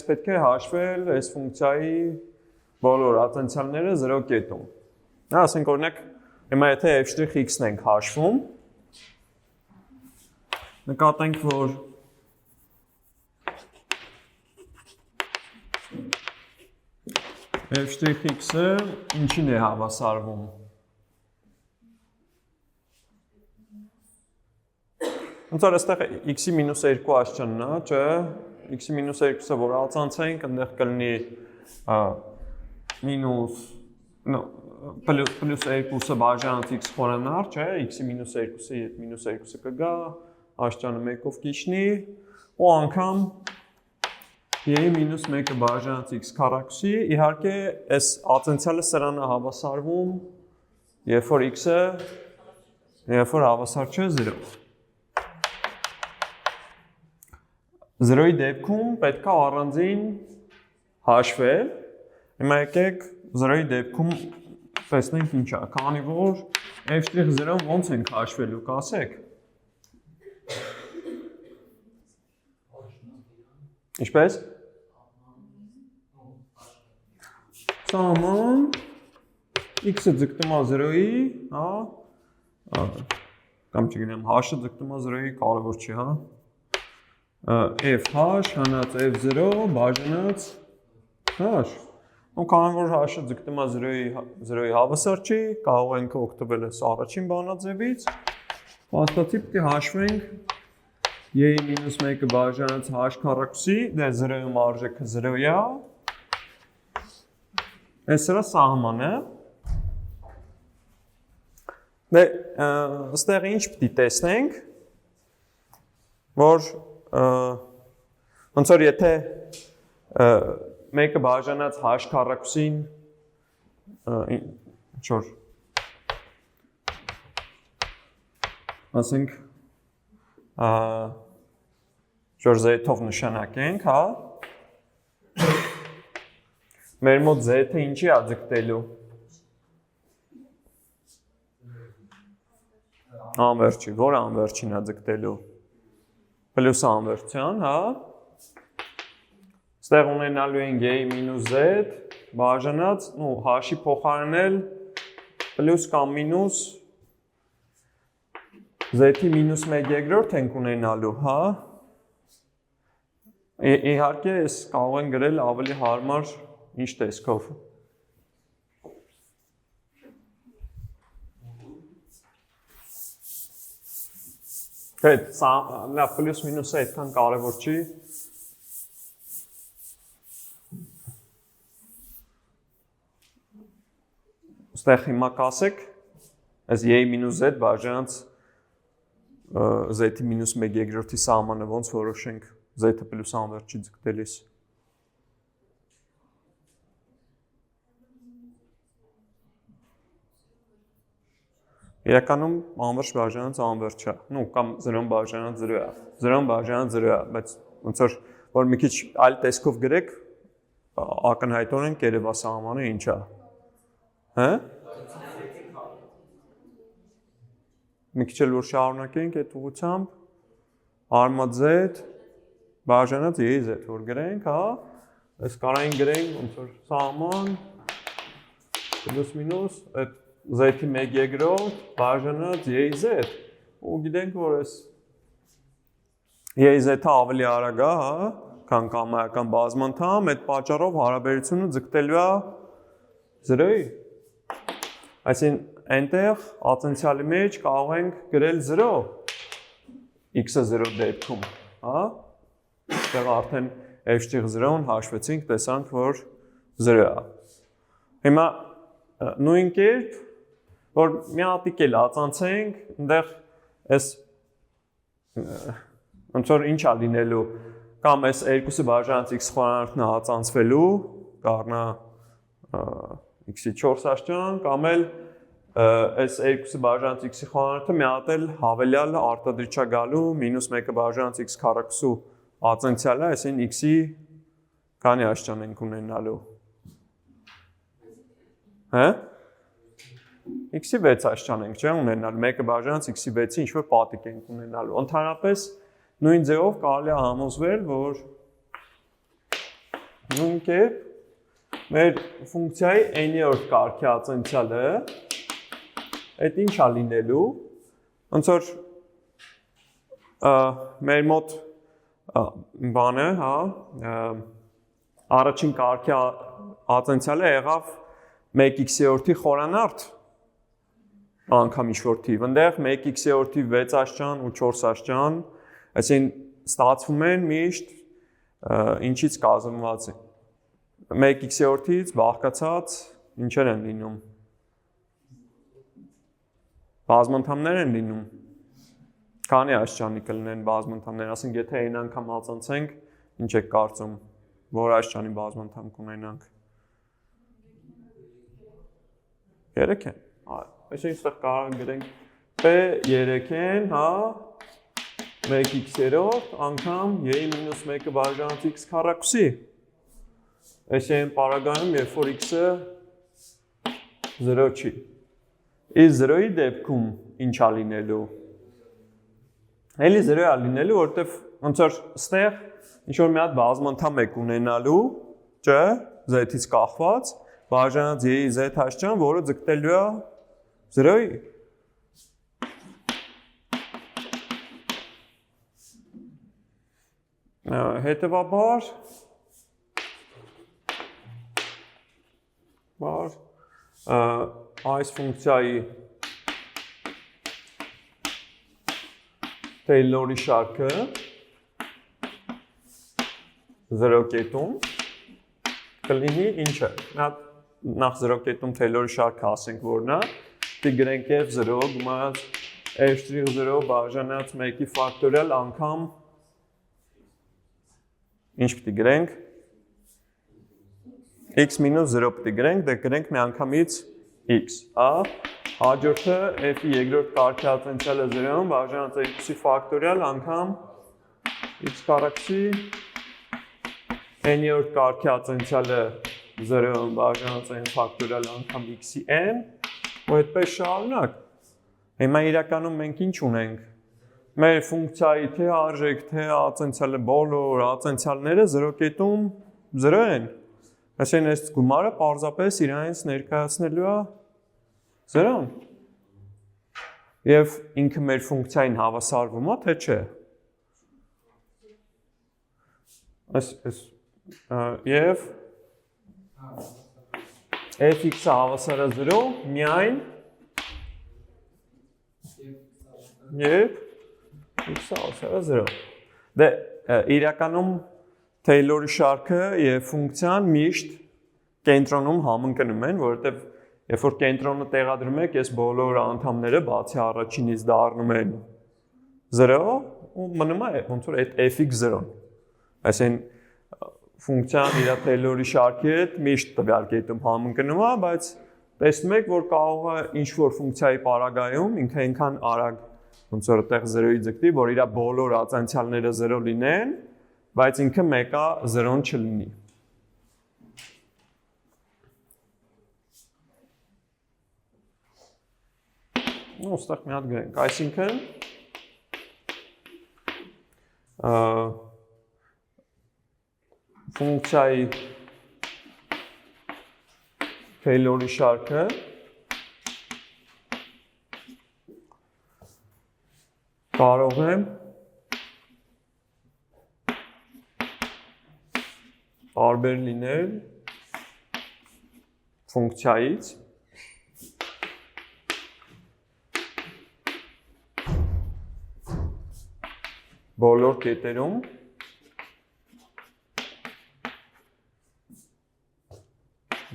պետք է հաշվել այս ֆունկցիայի բոլոր ատենցիալները 0 կետում։ Ասենք օրինակ, հիմա եթե f'(x)-ն ենք հաշվում, նկատենք, որ f'(x)-ը ինչին է հավասարվում։ Ոնց որ այստեղ x-ի -2 աշճանն է, չէ, x-ի -2-ը որ ածանցենք, այնտեղ կլինի պլյուս 2-ը բաժանած x խորանար, չէ, x-ի -2-ի հետ -2-ը կգա, աշճանը 1-ով կիջնի, ու անգամ y-ի -1-ը բաժանած x քառակուսի, իհարկե այս ատենցիալը սրան է հավասարվում, երբ որ x-ը հավասար չէ 0։ 0-ի դեպքում պետք է առանձին հաշվել, հիմա եկեք 0-ի դեպքում տեսնենք ինչ է, քանի որ f'0-ն ոնց ենք հաշվելու, կասեք։ Ինչպես։ Սահման x-ը ձգտում է 0-ի, կամ չգիտեմ, h-ը ձգտում է 0-ի, կարևոր չի, f h հանած f0 բաժանած h։ Ու քանի որ h-ը ձգտում է 0-ի հավասար չի, կարող ենք օգտվել այս առաջին բանաձևից, փաստացի պետք է հաշվենք y-ի -1-ը բաժանած h քառակուսի, դե 0-ում արժեքը 0 է, այս սրա սահմանը, դե այստեղ ինչ պետք է տեսնենք, որ ոնց որ եթե մեկը բաժանած h քառակուսին ինչ որ ասենք որ z-ով նշանակենք, մեր մոտ z-ը ինչի է ձգտելու։ Անվերջի, որ անվերջին է ձգտելու։ Պլյուս անվերջության, Ստեղ ունենալու ենք y-z բաժանած, h-ի փոխարինել պլյուս կամ մինուս z-ի մինուս 1/3 ենք ունենալու, հա։ Իհարկե, ես կարող եմ գրել ավելի հարմար ինչ տեսքով։ Հետ, լավ, պլյուս մինուսը այդքան կարևոր չի։ Ստեղ հիմա կասեք, այս y մինուս z բաժանած z-ի մինուս 1/3-ի սահմանը ոնց որոշենք z-ը պլյուս անվերջի ձգտելիս։ Իրականում անվերջ բաժանած անվերջ է, կամ 0 բաժանած 0 է, 0 բաժանած 0 է, բայց ոնց որ մի քիչ այլ տեսքով գրեք, ակնհայտորեն կերևա սահմանը ինչ է։ Հա։ Մի քիչ էլ որ շարունակենք այդ ուղղությամբ, արմատ z բաժանած y z որ գրենք, հա, այս կարող ենք գրենք ոնց որ սահման պլյուս մինուս այդ z-ի 1/3 բաժանած y z ու գիտենք որ այս y z-ը ավելի արագ է, հա, քան կամայական բազմանդամ, այդ պատճառով հարաբերությունը ձգտելու է 0-ի։ Այսինքն այնտեղ ատենցիալի մեջ կարող ենք գրել 0 x-ը 0 դեպքում, հա։ Այստեղ արդեն f'0-ն հաշվեցինք, տեսանք որ 0 է։ Հիմա նույն կերպ որ մի հատիկ էլ ածանցենք, այնտեղ այս ոնց որ ինչ է լինելու, կամ այս 2-ը բաժանած x խորանարդն է ածանցվելու, կառնա x-ի 4 աշճան, կամ էլ այս 2-ը բաժանած x-ի խորանարդը մի հատ էլ հավելյալ արտադրիչ է գալու մինուս 1-ը բաժանած x քառակուսու ածանցյալը, այսինքն x-ի քանի աշճան ենք ունենալու։ Հա։ X-ի 6 աշճան ենք, չէ՞, ունենալու, 1-ը բաժանած x-ի 6-ի ինչ-որ պատիկ ենք ունենալու։ Ընդհանրապես նույն ձևով կարելի է համոզվել, որ նույն կերպ մեր ֆունկցիայի n-րդ կարգի ածանցյալը այդ ինչ է լինելու, ոնց որ մեր մոտ բանը, հա, առաջին կարգի ածանցյալը եղավ 1x-րդի խորանարդ անգամ ինչ-որ թիվ, այնտեղ 1x-րդի 6 աշճան ու 4 աշճան, այսինքն ստացվում են միշտ ինչից կազմված է։ 1x-րդից բաղկացած ինչեր են լինում։ Բազմանդամներ են լինում։ Քանի աշճանի կլինեն բազմանդամներ, ասենք եթե n անգամ ածանցենք, ինչ եք կարծում, որ աշճանի բազմանդամ կունենանք։ 3 են։ Այսինքն այստեղ կարող գրենք p3 են, հա, 1x-երորդ անգամ y-1-ը բաժանած x քառակուսի։ Այսինքն պարագայում երբ որ x-ը 0 չի։ Իսկ 0-ի դեպքում ինչ է լինելու։ Էլի 0 է լինելու, որովհետև ոնց որ ստեղ ինչ որ մի հատ բազմանդամ եք ունենալու, չէ, z-ից կախված, բաժանած y-ի z աշճան, որը ձգտելու է 0-ի։ Հետևաբար այս ֆունկցիայի Taylor-ի շարքը 0 կետում կլինի ինչը։ Նախ 0 կետում Taylor-ի շարքը ասենք որն է, պիտի գրենք f0 գումարած f'0 բաժանած 1-ի ֆակտորիալ անգամ ինչ պիտի գրենք x մինուս 0 պիտի գրենք, դե գրենք մի անգամից x, հա։ Հաջորդը f-ի երկրորդ կարգի ածանցյալը 0-ն բաժանած x-ի ֆակտորիալ անգամ x քառակուսի, n-րդ կարգի ածանցյալը 0-ն բաժանած n ֆակտորիալ անգամ x-ի n, ու այդպես շարունակ։ Հիմա իրականում մենք ինչ ունենք։ Մեր ֆունկցիայի թե արժեք, թե ածանցյալը բոլոր ածանցյալները 0 կետում 0 են։ Այսինքն այս գումարը պարզապես իրանից ներկայացնելու է 0 եւ ինքը մեր ֆունկցիային հավասարվում է թե չէ այս եւ f(x)-ը հավասար է 0 միայն եւ x-ը հավասար է 0 դե իրականում Taylor-ի շարքը եւ ֆունկցիան միշտ կենտրոնում համընկնում են որովհետեւ երբ որ կենտրոնը տեղադրում եք, ես բոլոր անդամները բացի առաջինից դառնում են 0 ու մնում է ոնց որ այդ f(x) 0-ն։ Այսինքն ֆունկցիան իր Taylor-ի շարքի հետ միշտ տվյալ կետում համընկնում է, բայց տեսնում եք, որ կարող է ինչ-որ ֆունկցիայի պարագայում ինքը այնքան արագ ոնց որ այդտեղ 0-ի ձգտի, որ իր բոլոր ածանցյալները 0 լինեն, բայց ինքը մեկը 0-ն չլինի։ Ну, ստեղ մի հատ գրենք, այսինքն ֆունկցիայի Taylor-ի շարքը կարող է տարբեր լինել ֆունկցիայից բոլոր կետերում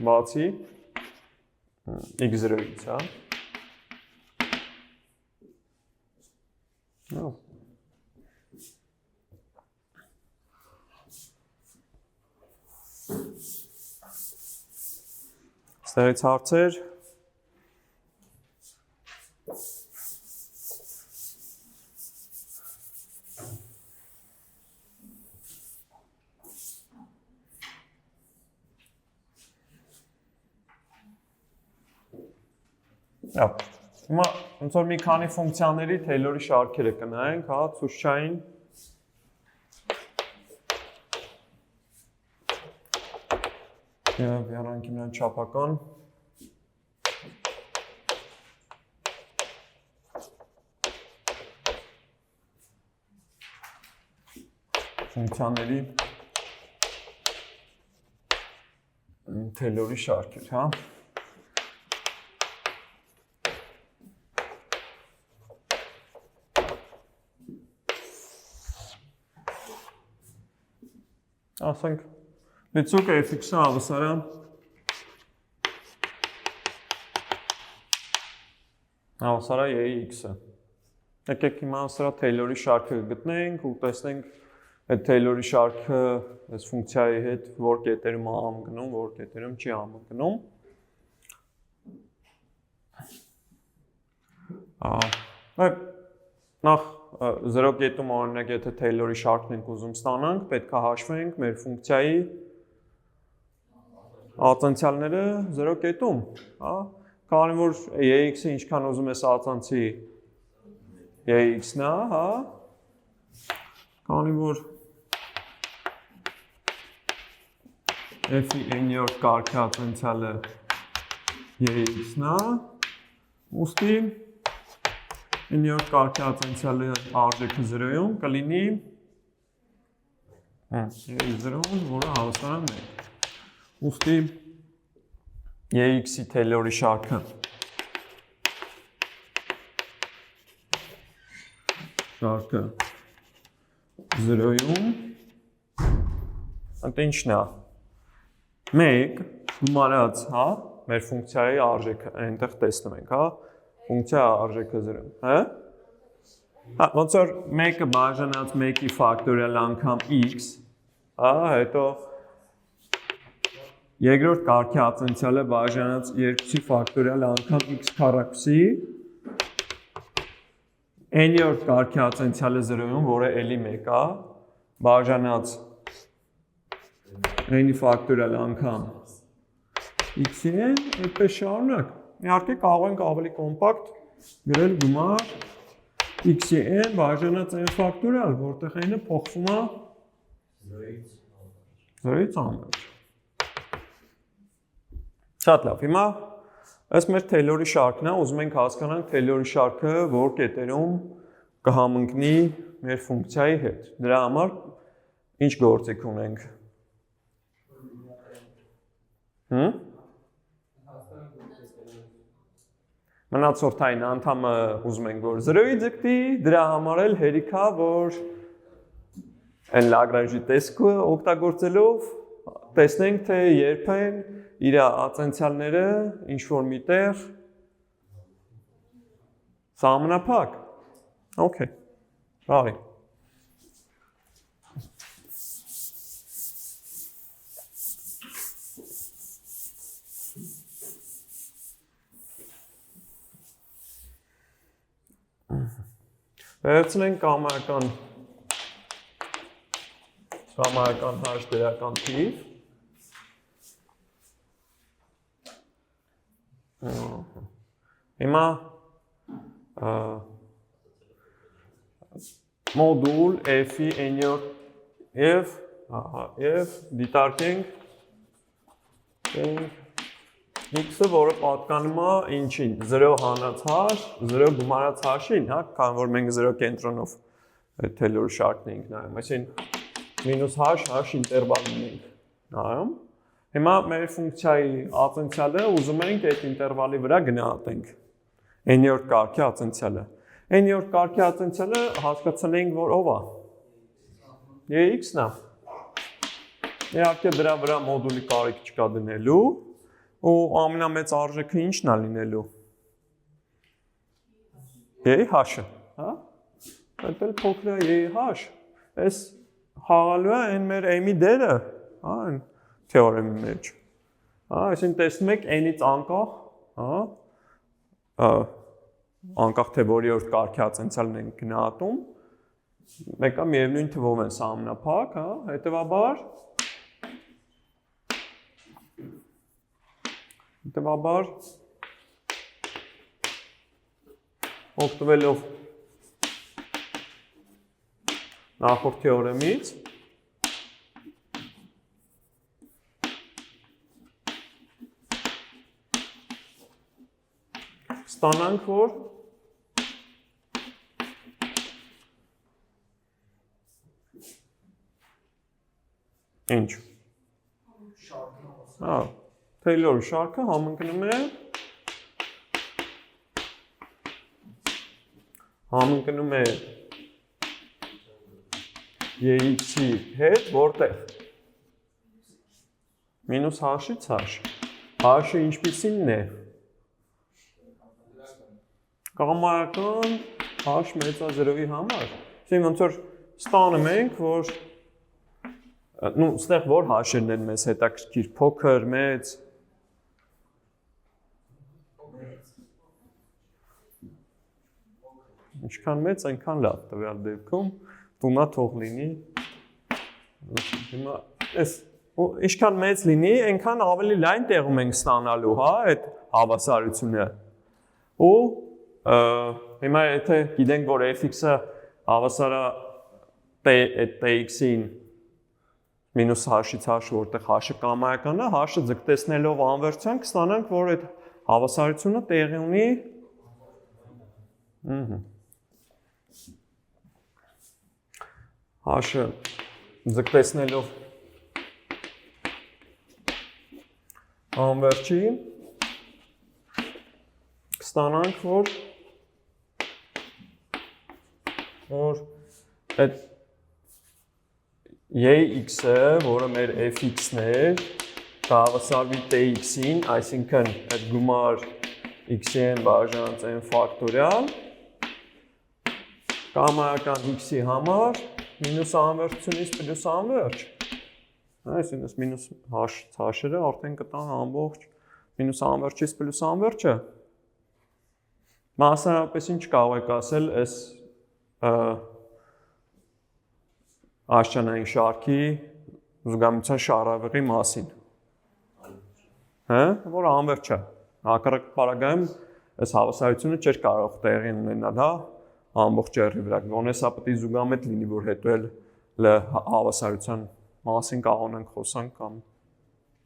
բացի x0-ից, հա։ Նո։ Ստեղից հարցեր։ Հիմա ոնց որ մի քանի ֆունկցիաների Taylor-ի շարքերը կնայենք, հա, ցուցչային եւ յանանք իմանան չափական ֆունկցիաների Taylor-ի շարքեր, հա։ Ասենք լիցուկ f(x)-ը հավասար է x-ը։ Եկեք հիմա սրա Taylor-ի շարքը գտնենք ու տեսնենք այդ Taylor-ի շարքը այս ֆունկցիայի հետ որ կետերում է համընկնում, որ կետերում չի համընկնում։ Նախ 0 կետում օրինակ եթե Taylor-ի շարքն ենք ուզում ստանանք, պետք է հաշվենք մեր ֆունկցիայի ածանցյալները 0 կետում, հա, քանի որ ax-ը ինչքան ուզում ես ածանցի ax-ն է, հա, քանի որ f-ի n-րդ կարգի ածանցյալը ax-ն է, ուստի n-րդ կարգի ածանցյալը արժեքը 0-ում կլինի 0-ում, որը հավասար է 1։ Ուստի ax-ի Taylor-ի շարքը շարքը 0-ում այդ ինչն է 1 գումարած, հա, մեր ֆունկցիայի արժեքը այնտեղ տեսնում ենք, հա, ֆունկցիա արժեքը 0, հա։ Հա, ոնց որ 1-ը բաժանած 1-ի ֆակտորիալ անգամ x, հա, հետո երկրորդ կարգի ածանցյալը բաժանած 2-ի ֆակտորիալ անգամ x քառակուսի n-րդ կարգի ածանցյալը 0-ում, որը էլի 1 է, բաժանած n-ի ֆակտորիալ անգամ x-ի են, այդպես շարունակ։ Իհարկե կարող ենք ավելի կոմպակտ գրել գումար x-ի n բաժանած n ֆակտորիալ, որտեղ n-ը փոխվում է 0-ից անմեջ։ Շատ լավ, հիմա Այս մեր Taylor-ի շարքն է, ուզում ենք հասկանանք Taylor-ի շարքը որ կետերում կհամընկնի մեր ֆունկցիայի հետ։ Դրա համար ինչ գործիք ունենք։ Մնացորդային անդամը ուզում ենք որ 0-ի ձգտի, դրա համար էլ հերիք է որ այն Lagrange-ի տեսքը օգտագործելով տեսնենք թե երբ են իր ատենցիալները ինչ որ միտեղ սահմանափակ։ Okay. Բարի։ Վերցնենք կամայական հաշ դրական թիվ։ Հիմա մոդուլ f-ի n-յոթ եւ դիտարկենք x-ը, որը պատկանում է ինչին, 0 հանած հաշ, 0 գումարած հաշին, հա, քանի որ մենք 0 կենտրոնով Taylor շարքն ենք նայում, այսինքն մինուս հաշ ինտերվալն ենք նայում։ Հիմա մեր ֆունկցիայի ատենցիալը ուզում ենք այդ ինտերվալի վրա գնահատենք n-յորդ կարգի ատենցիալը։ N-յորդ կարգի ատենցիալը հասկացանենք, որ ով է։ X-ն է։ Իհարկե դրա վրա մոդուլի կարիք չկա դնելու, ու ամենամեծ արժեքը ինչն է լինելու։ H-ը, հա։ Այդ էլ փոքր է H։ Այս խաղալու է այն մեր m-ի դերը, հա, այն թեորեմի մեջ։ Հա, այսինքն տեսնում եք n-ից անկախ, հա, անկախ թե որի-յորդ կարգի ատենցիալն ենք գնահատում, մեկը միևնույն թվով են սահմանափակ, հա, հետևաբար օգտվելով նախորդ թեորեմից ստանանք, որ ինչ։ Taylor շարքը համընկնում է X-ի հետ, որտեղ մինուս հաշից հաշ։ Հաշը ինչպիսին է։ Կամայական հաշ մեծա 0-ի համար։ Այսինքն ոնց որ ստանում ենք, որ ստեղ որ հաշերն են մեզ հետաքրքիր, փոքր, մեծ։ Ինչքան մեծ, այնքան լավ տվյալ դեպքում տունա թող լինի։ Հիմա ինչքան մեծ լինի, այնքան ավելի լայն տեղում ենք ստանալու, հա, այդ հավասարությունը։ Ու հիմա եթե գիտենք, որ f(x)-ը հավասար է tx-ին մինուս հաշից հաշ, որտեղ հաշը կամայական է, հաշը ձգտեցնելով անվերցանք, կստանանք, որ այդ հավասարությունը տեղի ունի հաշը ձգտեցնելով անվերջի, կստանանք, որ այդ X-ը, որը մեր f(x)-ն էր, կհավասարվի tx-ին, այսինքն այդ գումար x-ի են բաժանած n ֆակտորիալ, կամայական x-ի համար մինուս անվերջությունից պլյուս անվերջ։ Այսինքն այս մինուս հաշերը արդեն կտան ամբողջ մինուս անվերջից պլյուս անվերջը։ Մասնավորապես ինչ կարող եք ասել այս աշճանային շարքի զուգամության շարավեղի մասին։ Հա, որ անվերջ է։ Հակառակ պարագայում այս հավասարությունը չէր կարող տեղի ունենալ, հա, ամբողջ ջեռի վրա։ Գոնե սա պետք է զուգամետ լինի, որ հետո էլ հավասարության մասին կարող ենք խոսանք կամ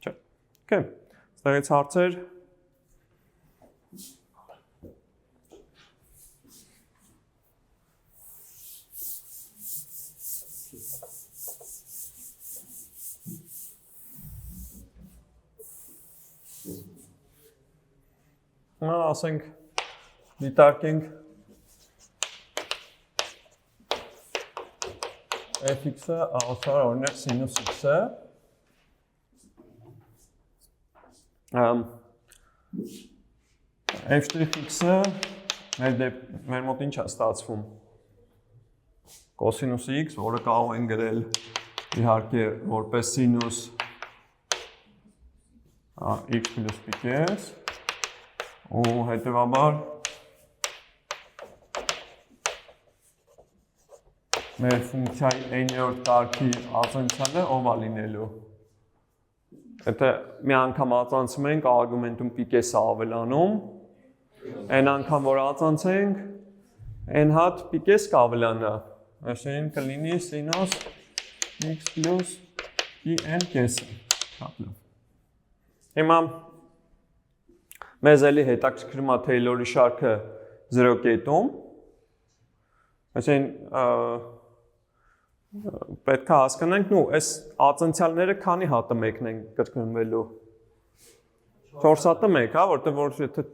չէ։ Okay, ստեղից հարցեր։ Ասենք դիտարկենք fx-ը ասար օրինակ սինուս x-ը f'(x)-ը մեր մոտ ինչ է ստացվում կոսինուս x, որը կարող են գրել իհարկե որպես սինուս x պլյուս px ու հետևաբար մեր ֆունկցիայի n-րդ կարգի ածանցյալը ով է լինելու։ Եթե մի անգամ ածանցում ենք, արգումենտում pk-ը ավելանում, n անգամ որ ածանցենք, n հատ pk-ը կավելանա, այսինքն կլինի սինուս x պլյուս pn կեսը։ Հիմա մեզ էլի հետաքրքրում է Թեյլորի շարքը 0 կետում, այսինքն պետք է հասկանանք, այս ածանցյալները քանի հատը մեկն են կրկնվելու։ 4 հատը մեկ, հա, որտեղ որ եթե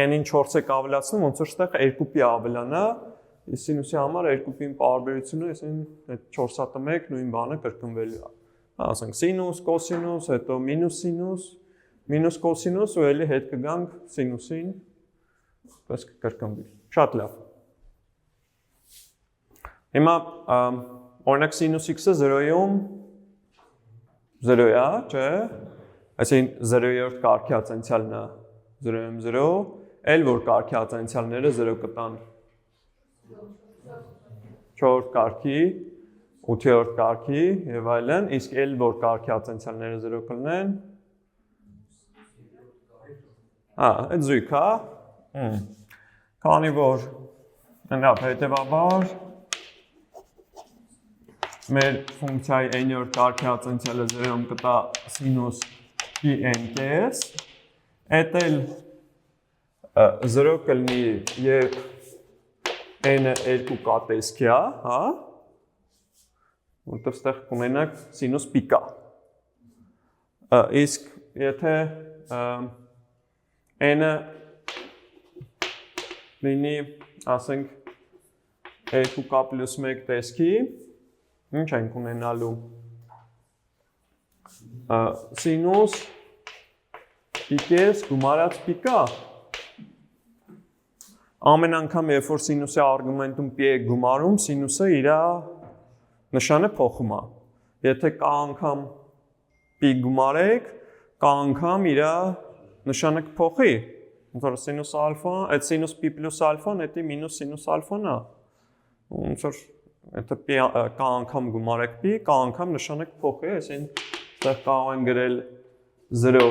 n-ին 4 եք ավելացնում, ոնց որ ստեղ 2-pi ավելանա, սինուսի համար 2-pi-ին պարբերությունը, այսինքն 4 հատը մեկ նույն բանը կրկնվելու է։ Ասենք սինուս, կոսինուս, հետո մինուս սինուս, մինուս կոսինուս ու էլի հետ կգանք սինուսին, պես կկրկնվի։ Շատ լավ։ Հիմա օրինակ սինուս x-ը 0-ում 0 է, չէ՞։ Այսինքն 0-րդ կարգի ածանցյալն է 0-ում 0, էլ որ կարգի ածանցյալները 0 կտան 4-րդ կարգի, 8-րդ կարգի եւ այլն, իսկ էլ որ կարգի ածանցյալները 0 կլինեն այդ զույգ է, քանի որ հետևաբար մեր ֆունկցիայի n-րդ կարգի ածանցյալը 0-ում կտա սինուս pn կես, այդ էլ 0 կլինի երբ n-ը 2 կատեսքի է, հա, որտեղ ստեղ կունենանք սինուս պիկա, իսկ եթե n-ը լինի, ասենք 2k պլյուս 1 տեսքի, ինչ ենք ունենալու սինուս պիկես գումարած պիկա ամեն անգամ երբ որ սինուսի արգումենտում պի եք գումարում սինուսը իր նշանը փոխում է եթե կա անգամ պի գումարեք կա անգամ իր նշանը կփոխի ոնց որ սինուս ալֆա այդ սինուս պի պլյուս ալֆան դա մինուս սինուս ալֆան է ոնց որ Եթե կա անգամ գումարեք պի, կա անգամ նշանը կփոխի, այսինքն այդտեղ կարող են գրել 0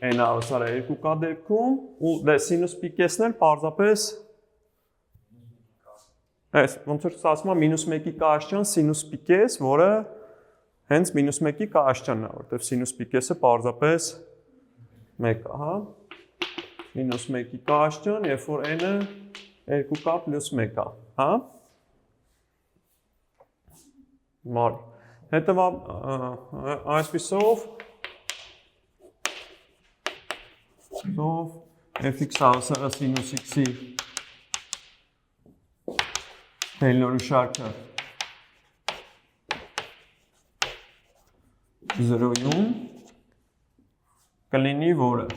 n ավսարը 2k դեպքում ու դե սինուս պի կեսն էլ պարզապես այս ոնց որ ասում եմ -1-ի կաշճան սինուս պի կես, որը հենց -1-ի կաշճանն է, որտեղ սինուս պի կեսը պարզապես 1 է, հա։ -1-ի կաշճան, երբ որ n-ը 2k + 1 է, հա։ Մար։ Հետևաբար այսպիսով fx հավասար սինուս x-ի Թեյլորի շարքը 0-ում կլինի որը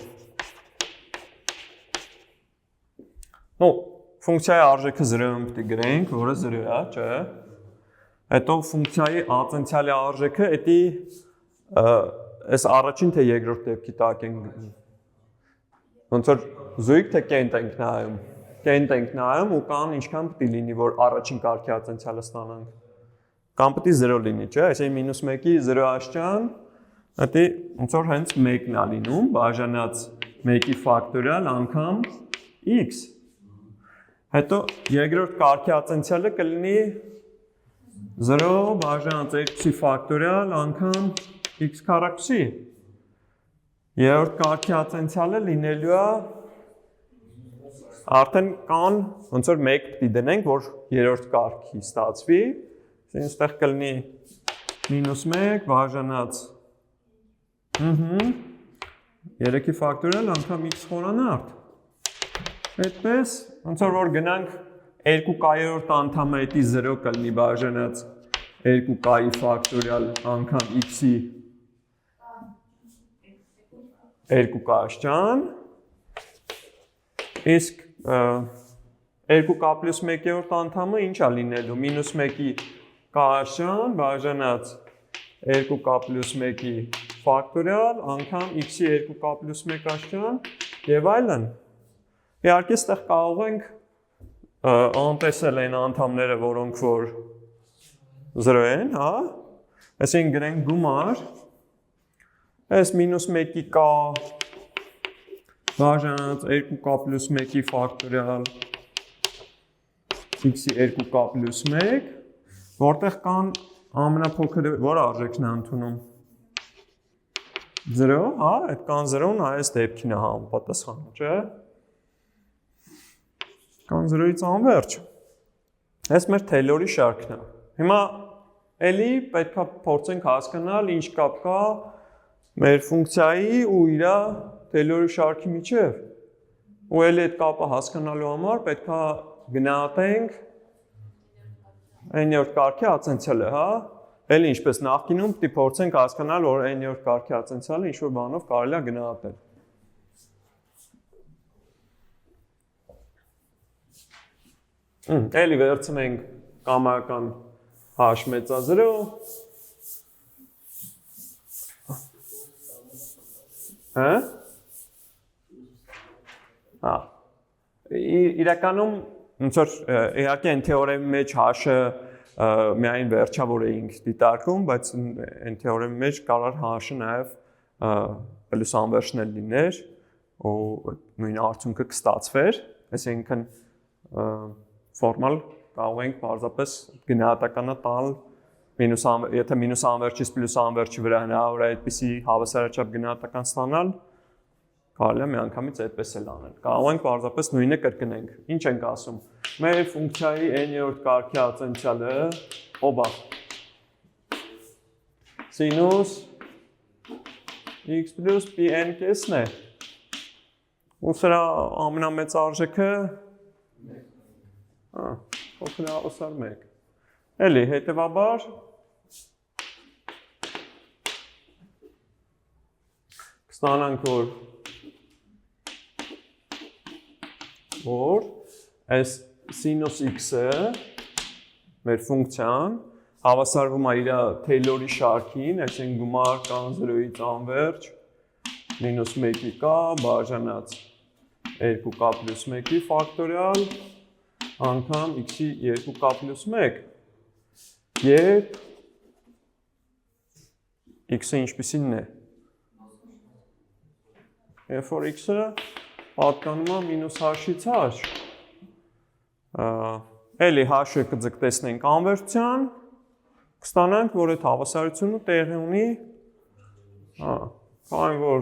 ֆունկցիայի արժեքը 0-ում պետք է գրենք, որը 0 է, չէ։ Հետո ֆունկցիայի ածանցյալի արժեքը էդի այս առաջին թե երկրորդ դեպքի տակ ենք ոնց որ զույգ թե կենտ ենք նայում ու կան ինչքան պետք է լինի որ առաջին կարգի ածանցյալը ստանանք կամ պետք է 0 լինի, չէ, այսինքն -1-ի 0 աշճան դա ոնց որ հենց 1-ն է լինում բաժանած 1-ի ֆակտորիալ անգամ x հետո երկրորդ կարգի ածանցյալը կլինի 0 բաժանած 2-ի ֆակտորիալ անգամ x քառակուսի։ Երրորդ կարգի ածանցյալը լինելու է Արդեն կան ոնց որ 1 պիտի դնենք, որ երրորդ կարգի ստացվի, այստեղ կլինի -1 բաժանած 3-ի ֆակտորիալ անգամ x խորանարդ։ Այդպես, ոնց որ գնանք 2k-րդ անդամը էդի 0 կլինի բաժանած 2k-ի ֆակտորիալ անգամ x-ի 2k աշճան, իսկ 2k + 1-րդ անդամը ինչ է լինելու, -1-ի k աշճան բաժանած 2k + 1-ի ֆակտորիալ անգամ x-ի 2k + 1 աշճան եւ այլն։ Իհարկե այստեղ կարող ենք անտեսել այն անդամները, որոնք որ 0 են, հա։ Այսինքն գրենք գումար այս -1-ի k բաժանած 2k + 1-ի ֆակտորիալ x-ի 2k + 1, որտեղ կան ամենափոքր որ արժեքն է ընդունում 0, հա, այդ կան 0-ն այս դեպքին է համապատասխանում, չէ՞։ Կան 0-ից անվերջ։ Այս մեր Թեյլորի շարքն է։ Հիմա էլի պետք է փորձենք հասկանալ ինչ կապ կա մեր ֆունկցիայի ու իր Թեյլորի շարքի միջև։ Ու էլի այդ կապը հասկանալու համար պետք է գնահատենք n-րդ կարգի ացենցիալը, հա։ Էլի ինչպես նախկինում պիտի փորձենք հասկանալ, որ n-րդ կարգի ացենցիալը ինչ-որ բանով կարելի է գնահատել։ Էլի վերցնենք կամայական h մեծա 0, հա։ Հա։ Իրականում ոնց որ իհարկե այն թեորեմի մեջ h-ը միայն վերջավոր էինք դիտարկում, բայց այն թեորեմի մեջ կարող h-ը նաև պլյուս անվերջն էլ լիներ, ու նույն արդյունքը կստացվեր, այսինքն ֆորմալ կարող ենք պարզապես գնահատականը տալ եթե մինուս անվերջից պլյուս անվերջի վրա հնարավոր է այդպիսի հավասարաչափ գնահատական ստանալ, կարելի է միանգամից այդպես էլ անել։ Կարող ենք պարզապես նույնը կրկնենք։ Ինչ ենք ասում։ Մեր ֆունկցիայի n-րդ կարգի ացենցիալը ով է։ Սինուս x + pn կեսն է։ Ու սրա ամենամեծ արժեքը փոքր հավասար 1։ Էլի հետևաբար կստանանք որ այս սինուս x-ը մեր ֆունկցիան հավասարվում է իր Թեյլորի շարքին, այսինքն գումար կան 0-ից անվերջ -1-ի k բաժանած 2k + 1-ի ֆակտորիալ անգամ x-ի 2k + 1, երբ x-ը ինչպիսին է։ Երբ որ x-ը պատկանում է -h-ից h, էլի h-ը կձգտեսնենք անվերջության, կստանանք, որ այդ հավասարությունը տեղի ունի, քանի որ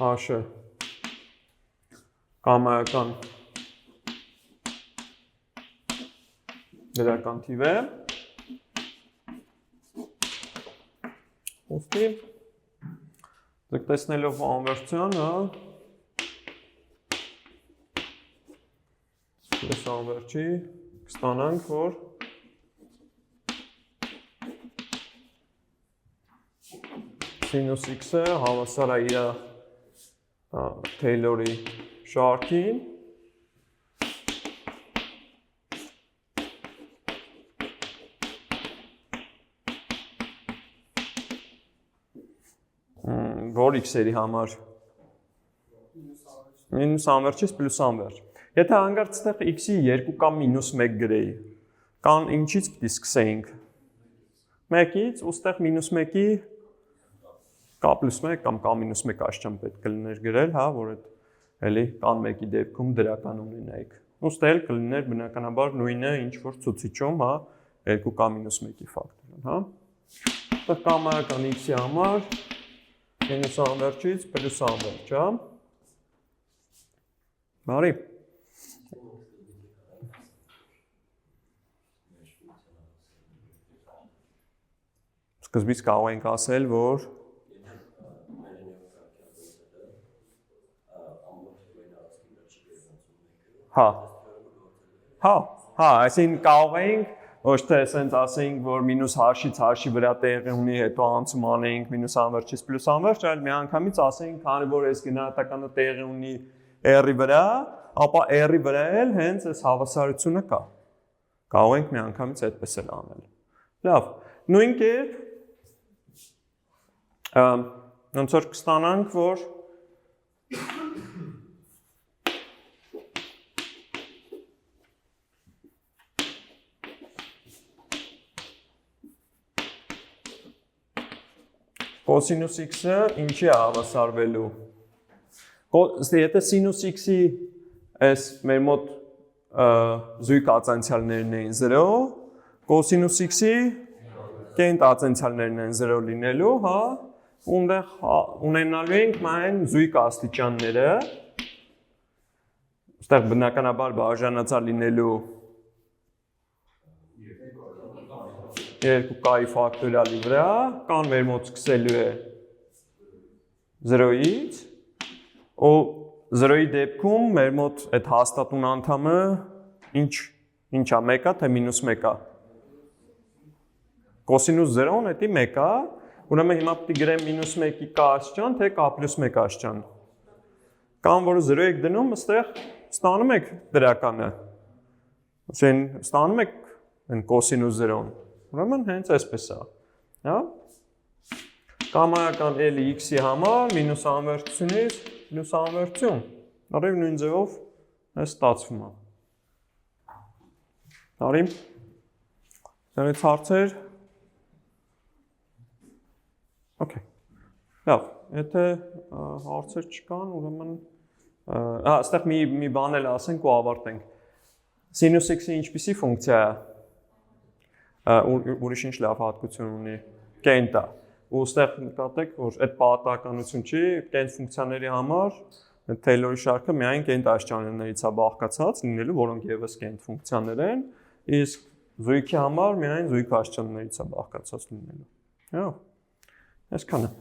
h-ը կամայական դրական թիվ է, ուստի ձգտեսնելով անվերջությանը պլյուս անվերջի կստանանք, որ սինուս x-ը հավասար է իր Թեյլորի շարքին, որ x-երի համար մինուս անվերջից պլյուս անվերջ։ Եթե հանգարց այդտեղ x-ի 2 կամ -1 գրեի, կան ինչից պիտի սկսեինք։ 1-ից, ու այդտեղ -1-ի k + 1 կամ k - 1 աշճան պետք կլիներ գրել, հա, որ այդ էլի կան 1-ի դեպքում դրական ունենայիք։ Ուստի էլ կլիներ բնականաբար նույնը ինչ որ ցուցիչում, հա, 2k - 1-ի ֆակտորիալ, հա։ Այդտեղ կամայական x-ի համար մինուս անվերջից պլյուս անվերջ, հա։ Բարի։ Սկզբից կարող ենք ասել, որ այսին կարող ենք ոչ թե ասենք ասենք, որ մինուս հաշից հաշի վրա տեղի ունի, հետո անցում անենք մինուս անվերջից պլյուս անվերջ, այլ միանգամից ասենք, քանի որ այս գնահատականը տեղի ունի R-ի վրա, ապա R-ի վրա էլ հենց այս հավասարությունը կա։ Կարող ենք միանգամից այդպես էլ անել։ Լավ, նույն կերպ ոնց որ կստանանք, որ Կոսինուս x-ը ինչի է հավասարվելու։ Եթե սինուս x-ի այս մեր մոտ զույգ ածանցյալներն էին 0, կոսինուս x-ի կենտ ածանցյալներն են 0 լինելու, հա, ունդեղ ունենալու ենք մայն զույգ աստիճանները, ստեղ բնականաբար բաժանածա լինելու 2k-ի ֆակտորիալի վրա, կան մեր մոտ սկսելու է 0-ից, ու 0-ի դեպքում մեր մոտ այդ հաստատուն անդամը ինչ է, 1-ա, թե մինուս 1-ա։ Կոսինուս 0-ն էդի 1-ա, ուրեմն հիմա պիտի գրեմ մինուս 1-ի k աստիճան, թե k պլյուս 1 աստիճան։ Կամ որ 0 եք դնում, այստեղ ստանում եք դրականը։ Ասեն, ստանում եք կոսինուս 0-ն։ Ուրեմն հենց այսպես է, հա։ Կամայական L-ի x-ի համար մինուս անվերջությունից պլյուս անվերջություն։ Արև նույն ձևով այս ստացվում է։ Արի։ Դրանից հարցեր։ Okay։ Լավ, եթե հարցեր չկան, ուրեմն այստեղ մի բան էլ ասենք ու ավարտենք։ Սինուս x-ը ինչպիսի ֆունկցիա է։ Ուրիշ ինչ լավ հատկություն ունի, կենտ է, ու ստեղ նկատեք, որ այդ պատահականություն չի, կենտ ֆունկցիաների համար Թեյլորի շարքը միայն կենտ աստիճաններից է բաղկացած լինելու, որոնք ևս կենտ ֆունկցիաներ են, իսկ զույգի համար միայն զույգ աստիճաններից է բաղկացած լինելու։ Հա, այսքանը։